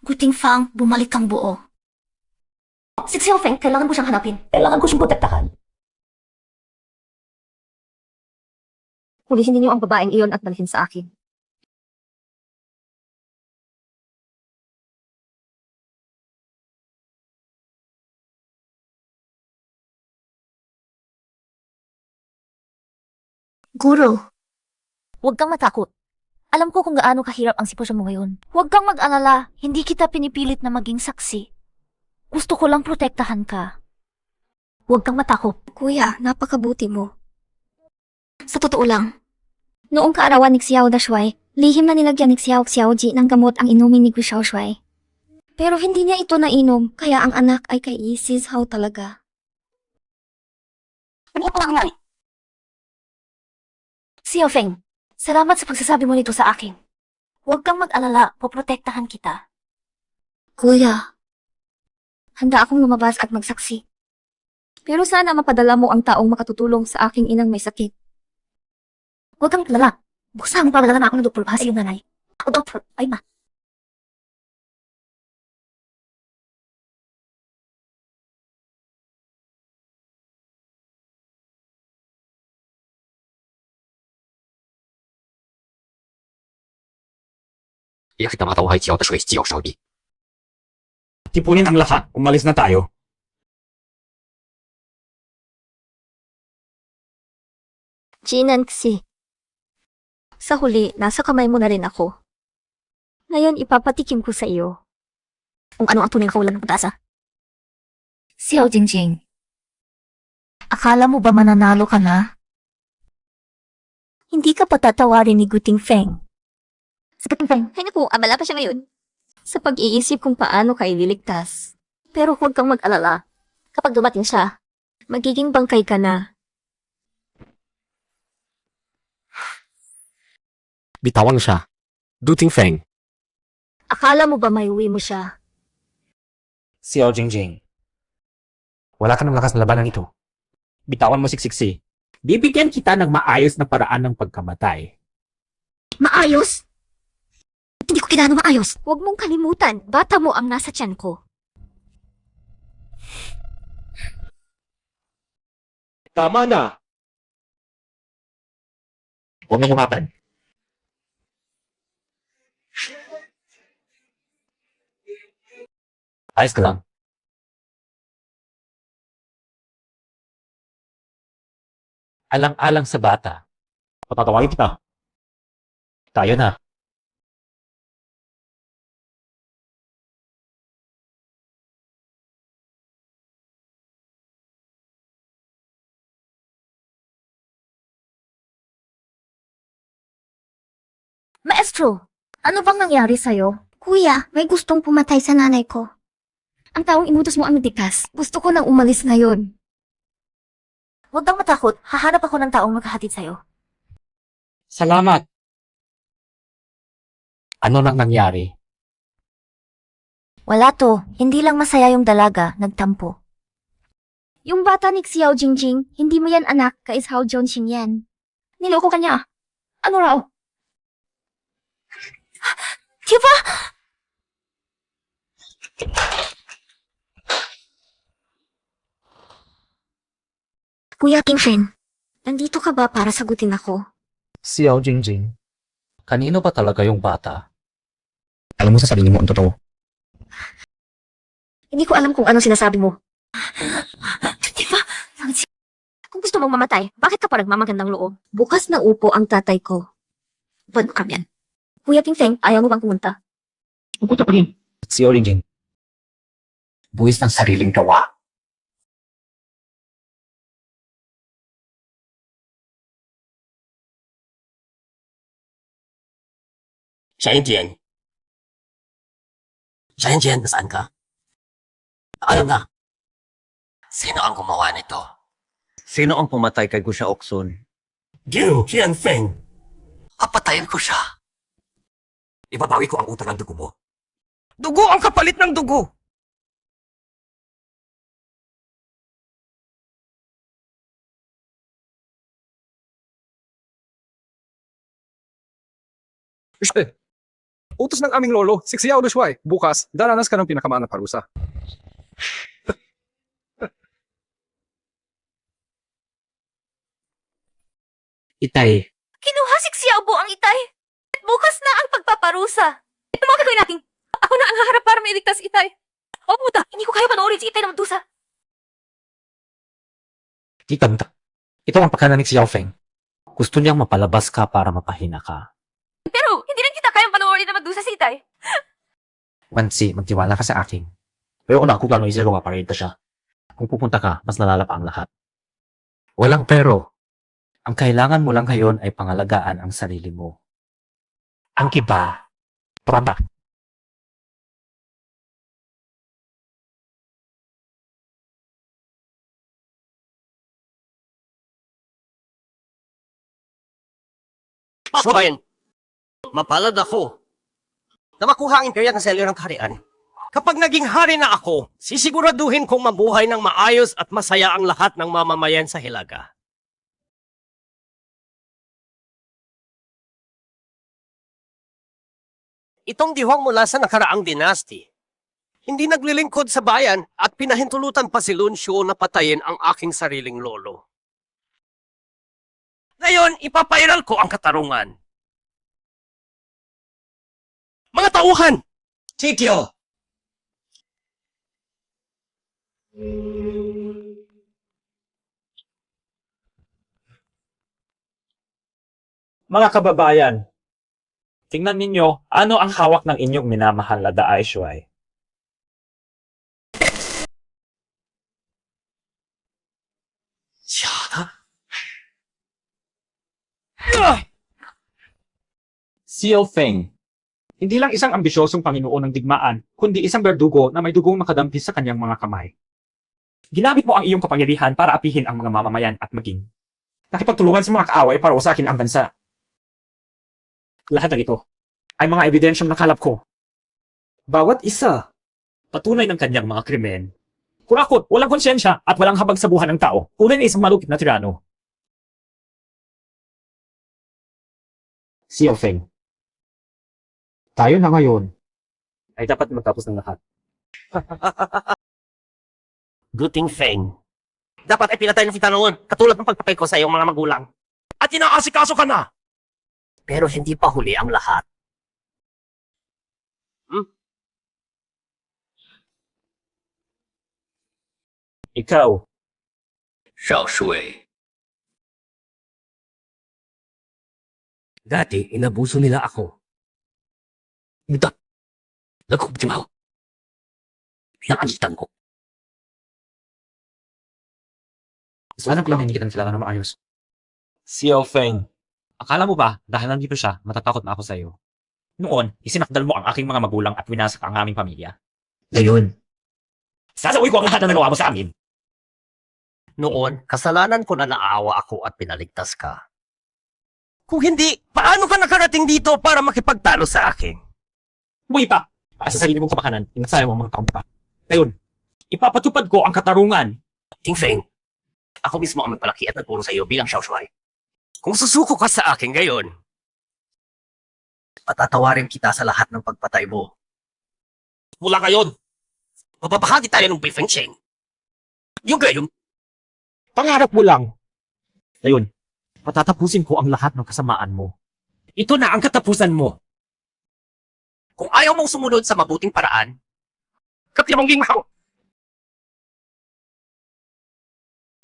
Kuting Fang, bumalik kang buo. Si Xiao Feng, kailangan mo siyang hanapin. Kailangan ko siyang protektahan. Hulihin ninyo ang babaeng iyon at dalhin sa akin. Guro, huwag kang matakot. Alam ko kung gaano kahirap ang sitwasyon mo ngayon. Huwag kang mag-alala, hindi kita pinipilit na maging saksi. Gusto ko lang protektahan ka. Huwag kang matakot. Kuya, napakabuti mo. Sa totoo lang, noong kaarawan ni Xiao Dashuai, lihim na nilagyan ni Xiao Xiaoji ng gamot ang inumin ni Gu Shaoshuai. Pero hindi niya ito nainom, kaya ang anak ay kay Isis Hao talaga. Ano pa nangyari? Xiao Feng, salamat sa pagsasabi mo nito sa akin. Huwag kang mag-alala, poprotektahan kita. Kuya, handa akong lumabas at magsaksi. Pero sana mapadala mo ang taong makatutulong sa aking inang may sakit. Huwag kang alala. Buksan para na ako ng doktor para sa iyong nanay. Ako doktor, ay ma. Iyak kita matawahay siyaw tasyo siyaw Saudi. Tipunin ang lahat. Umalis na tayo. Jinan Xi. Sa huli, nasa kamay mo na rin ako. Ngayon, ipapatikim ko sa iyo kung ano ang tunay na kawalan ng pag-asa. Xiao Jingjing, akala mo ba mananalo ka na? Hindi ka patatawarin ni Guting Feng. Sa Guting Feng, ay naku, abala pa siya ngayon. Sa pag-iisip kung paano ka ililigtas. Pero huwag kang mag-alala. Kapag dumating siya, magiging bangkay ka na. Bitawan siya. Duting Feng. Akala mo ba may uwi mo siya? Xiao Jingjing, wala ka ng lakas na labanan ito. Bitawan mo siksiksi. Bibigyan kita ng maayos na paraan ng pagkamatay. Maayos? Hindi ko kinano maayos. Huwag mong kalimutan, bata mo ang nasa tiyan ko. Tama na! Huwag mong umapan. Ayos ka lang. Alang-alang sa bata. Patatawagin kita. Tayo na. Maestro, ano bang nangyari sa'yo? Kuya, may gustong pumatay sa nanay ko. Ang taong inutos mo ang nagtikas. Gusto ko nang umalis ngayon. Huwag kang matakot, hahanap ako ng taong maghahatid sa'yo. Salamat! Ano nang nangyari? Wala to, hindi lang masaya yung dalaga, nagtampo. Yung bata ni Xiao Jingjing, hindi mo yan anak, kais Hao Jianxing yan. Niloko ka niya. Ano raw? Diba? Kuya Tingfen, nandito ka ba para sagutin ako? Xiao Jingjing, kanino ba talaga yung bata? Alam mo sa sarili mo ang totoo. Hindi ko alam kung ano sinasabi mo. Diba? Kung gusto mong mamatay, bakit ka pa nagmamagandang loob? Bukas na upo ang tatay ko. Bad ka yan. Kuya Tingfen, ayaw mo bang pumunta? Pupunta pa rin. Xiao Jingjing, Buwis ng sariling gawa. Shainjian. Shainjian, nasaan ka? Alam na. Sino ang gumawa nito? Sino ang pumatay kay Gusha Oksun? Jiu Qianfeng. Papatayin ko siya. Ibabawi ko ang utang ng dugo mo. Dugo ang kapalit ng dugo! Utos ng aming lolo, si Xiao Lushuai. Bukas, daranas ka ng pinakamaan na parusa. Itay, Kinuha si Xiaobo ang itay. Bukas na ang pagpaparusa. Ito mga gagawin natin. Ako na ang haharap para mailigtas si itay. O puta, hindi ko kaya panoorin si itay na magdusa. di ganda. Ito ang pagkana ni Xiao Feng. Gusto niyang mapalabas ka para mapahina ka. Pero hindi rin kita kayang panoorin na magdusa si itay. Mansi, magtiwala ka sa akin. Pero una, kung gano'y zero pa rin siya. Kung pupunta ka, mas lalala pa ang lahat. Walang pero. Ang kailangan mo lang ngayon ay pangalagaan ang sarili mo. Ang iba, prata. Bayan, mapalad ako na makuha ang imperya ng selyo ng kaharian. Kapag naging hari na ako, sisiguraduhin kong mabuhay ng maayos at masaya ang lahat ng mamamayan sa Hilaga. Itong diwang mula sa nakaraang dinasti, hindi naglilingkod sa bayan at pinahintulutan pa si Lunsyo na patayin ang aking sariling lolo. Ngayon, ipapairal ko ang katarungan. Mga tauhan! Chikyo! Mga kababayan, tingnan ninyo ano ang hawak ng inyong minamahal na Daai Shuai. Xiao Feng, hindi lang isang ambisyosong Panginoon ng digmaan, kundi isang berdugo na may dugong makadampi sa kanyang mga kamay. Ginamit mo ang iyong kapangyarihan para apihin ang mga mamamayan at maging nakipagtulungan sa mga kaaway para usakin ang bansa. Lahat ng ito ay mga ebidensyang nakalap ko. Bawat isa, patunay ng kanyang mga krimen. Kurakot, walang konsyensya at walang habag sa buhay ng tao. Tunay na isang malupit na tirano. Xiao Feng, tayo na ngayon ay dapat magtapos ng lahat. Guting Feng. Dapat ay pinatay ng kita noon, katulad ng pagpapay ko sa iyong mga magulang. At inaasikaso ka na! Pero hindi pa huli ang lahat. Ikaw, Xiao Shui. Dati, inabuso nila ako. Buta, nagkubtimaw. Pinakalitan ko. Sana ko lang hindi kita sila na maayos. Xiao Feng, Akala mo ba, dahil nandito siya, matatakot na ako sa iyo? Noon, isinakdal mo ang aking mga magulang at winasak ang aming pamilya. Ngayon, Sasawi ko ang lahat na nagawa mo sa amin. noon, kasalanan ko na naawa ako at pinaligtas ka. Kung hindi, paano ka nakarating dito para makipagtalo sa akin? Buhay pa! Para sa sarili mong kapakanan, inasaya mo ang mga taong pa. Ngayon, ipapatupad ko ang katarungan. Ting Feng, ako mismo ang magpalaki at nagpuro sa iyo bilang Xiao Shuai. Kung susuko ka sa akin ngayon, patatawarin kita sa lahat ng pagpatay mo. Mula ngayon, mapapahagi tayo ng Beifeng Cheng. Yung gayon, Pangarap mo lang. Ngayon, patatapusin ko ang lahat ng kasamaan mo. ito na ang katapusan mo. Kung ayaw mong sumunod sa mabuting paraan, katimang mo.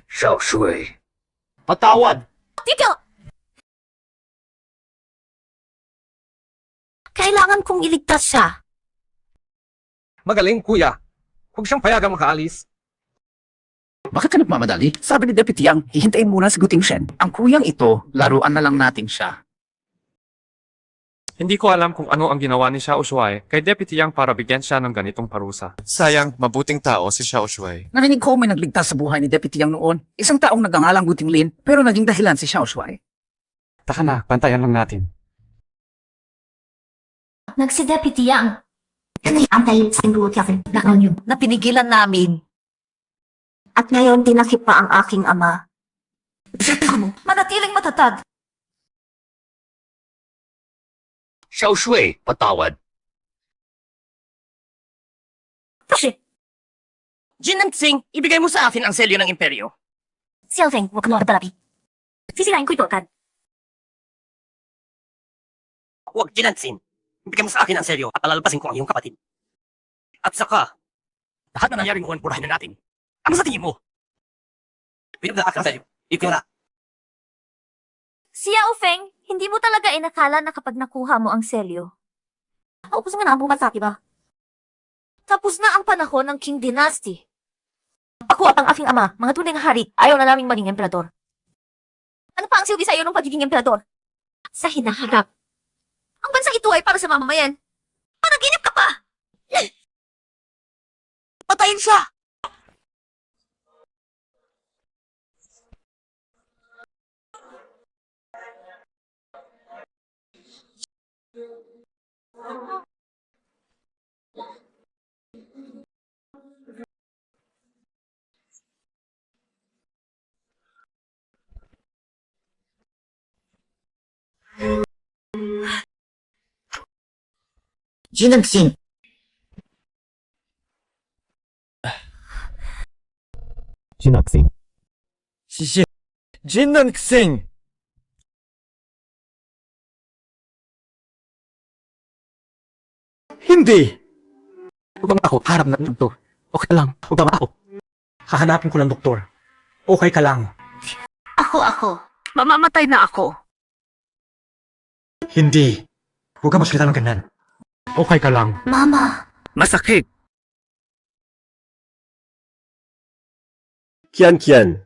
Xiao Shui. Patawad! Tito! Kailangan kong iligtas siya. Magaling, kuya. Huwag siyang payagang makaalis. Bakit ka nagmamadali? Sabi ni Deputy Yang, hihintayin muna si Guting Shen. Ang kuyang ito, laruan na lang natin siya. Hindi ko alam kung ano ang ginawa ni Xiao Shuai kay Deputy Yang para bigyan siya ng ganitong parusa. Sayang, mabuting tao si Xiao Shuai. Narinig ko may nagligtas sa buhay ni Deputy Yang noon. Isang taong nagngangalang Guting Lin, pero naging dahilan si Xiao Shuai. Taka na, bantayan lang natin. Nagsi-deputy Yang. Antayin sa na pinigilan namin. At ngayon dinakip pa ang aking ama. Manatiling matatag. Xiao Shui, patawad. Jin and Tsing, ibigay mo sa akin ang selyo ng imperyo. Xiao Feng, huwag mo agad sisirain ko ito agad. Huwag, Jin and Tsing. Ibigay mo sa akin ang selyo at palalpasin ko ang iyong kapatid. At saka, lahat na nangyari noon, purahin na natin. Ano sa tingin mo? Pinagdaan ka selyo. Ikaw na. Xiao Feng, hindi mo talaga inakala na kapag nakuha mo ang selyo. Upos nga na ang buong bansa, diba? Tapos na ang panahon ng King Dynasty. Ako at ang aking ama, mga tunay na hari, ayaw na naming maging emperador. Ano pa ang silbi sa iyo ng pagiging emperador? Sa hinaharap. Ang bansang ito ay para sa mamamayan. Panaginip ka pa! Patayin siya! Jinanxing! Jinanxing. Jinanxing! Hindi! Huwag bang ako, harap na ito. Okay lang, huwag bang ako. Hahanapin ko ng doktor. Okay ka lang. Ako. Mamamatay na ako. Hindi. Huwag ka masalita ng ganyan. Okay ka lang. Mama. Masakit. Kian. Kian.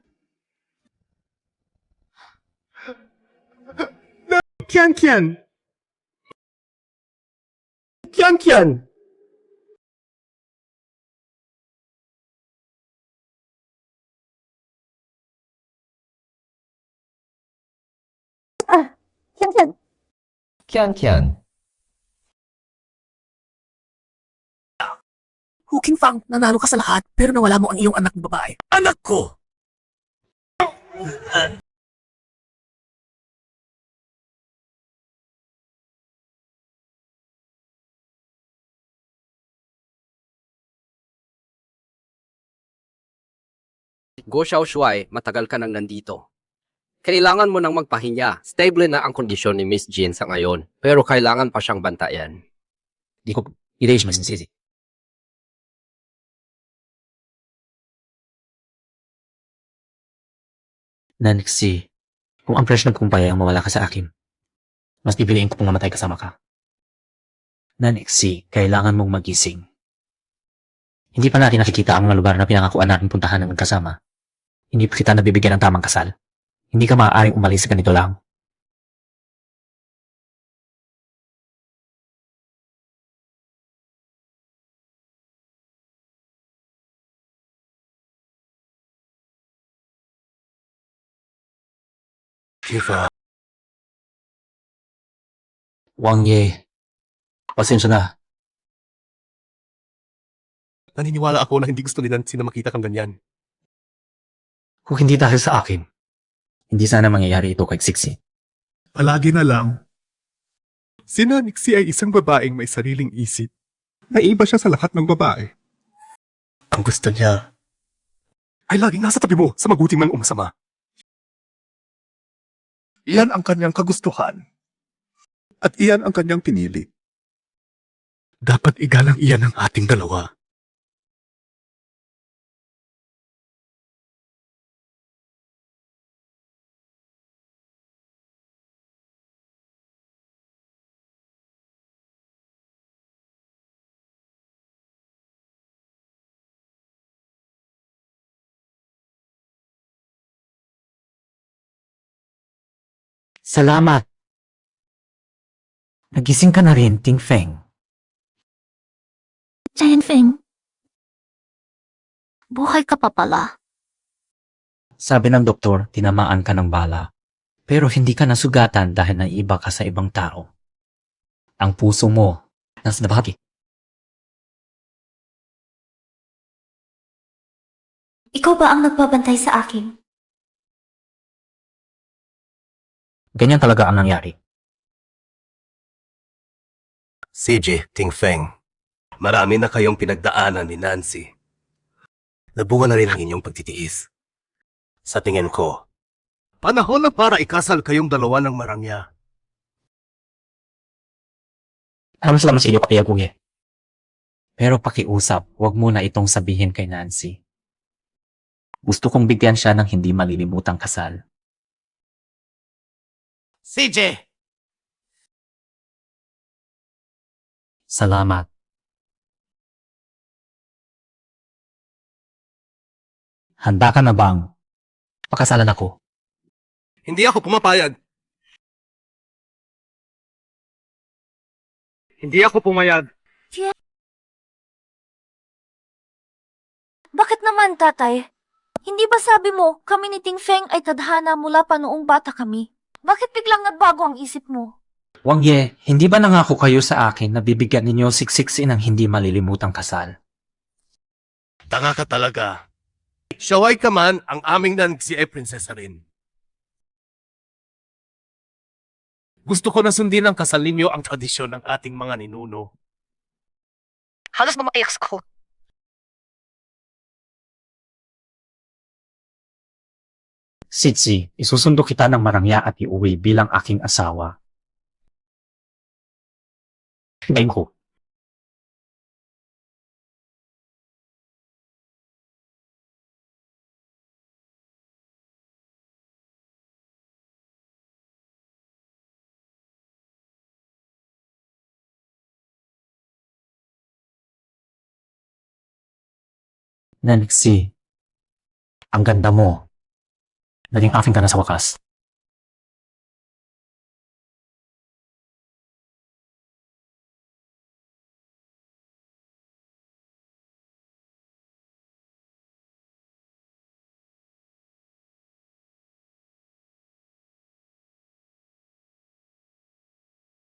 Kian. Huking Fang, nanalo ka sa lahat, pero nawala mo ang iyong anak na babae. Anak ko! Go Xiaoshuai, matagal ka nang nandito. Kailangan mo nang magpahinga. Stable na ang kondisyon ni Miss Jin sa ngayon, pero kailangan pa siyang bantayan. Di ko i-raise masisisi. Nanxi, kung ang presyo ng kumpaya ang mawala ka sa akin, mas pipiliin ko pong mamatay kasama ka. Nanxi, kailangan mong magising. Hindi pa natin nakikita ang mga lugar na pinangakuan natin puntahan ng magkasama. Hindi pa kita nabibigyan ng tamang kasal. Hindi ka maaaring umalis sa ganito lang. Kifa. Wang Ye, pasensya na. Naniniwala ako na hindi gusto ni Nancy na makita kang ganyan. Kung hindi dahil sa akin, hindi sana mangyayari ito kay Sixi. Palagi na lang. Si Nanixi ay isang babaeng may sariling isip. Naiba siya sa lahat ng babae. Ang gusto niya ay laging nasa tabi mo sa mabuting man o masama. Iyan ang kanyang kagustuhan. At iyan ang kanyang pinili. Dapat igalang iyan ng ating dalawa. Salamat. Nagising ka na rin, Ting Feng. Giant Feng. Buhay ka pa pala. Sabi ng doktor, tinamaan ka ng bala. Pero hindi ka nasugatan dahil naiba ka sa ibang tao. Ang puso mo, nasa nabahagi. Ikaw ba ang nagbabantay sa akin? Ganyan talaga ang nangyari. CJ, Ting Feng. Marami na kayong pinagdaanan ni Nancy. Nabunga na rin ang inyong pagtitiis. Sa tingin ko, panahon na para ikasal kayong dalawa ng marangya. Salamat sa iyo, pakiyagugi. Pero pakiusap, huwag mo na itong sabihin kay Nancy. Gusto kong bigyan siya ng hindi malilimutang kasal. CJ! Salamat. Handa ka na bang pakasalan ako? Hindi ako pumapayag. Hindi ako pumayag. Bakit naman, tatay? Hindi ba sabi mo, kami ni Ting Feng ay tadhana mula pa noong bata kami? Bakit biglang nagbago ang isip mo? Wang Ye, hindi ba nangako kayo sa akin na bibigyan ninyo siksiksi ng hindi malilimutang kasal? Tanga ka talaga. Shaway ka man, ang aming nansi ay prinsesa rin. Gusto ko na sundin ang kasal ninyo ang tradisyon ng ating mga ninuno. Halos mamaiyak ako. Sitsi, isusundo kita ng marangya at iuwi bilang aking asawa. Ngayon ko. Nancy, ang ganda mo. Naging aking ka na sa wakas.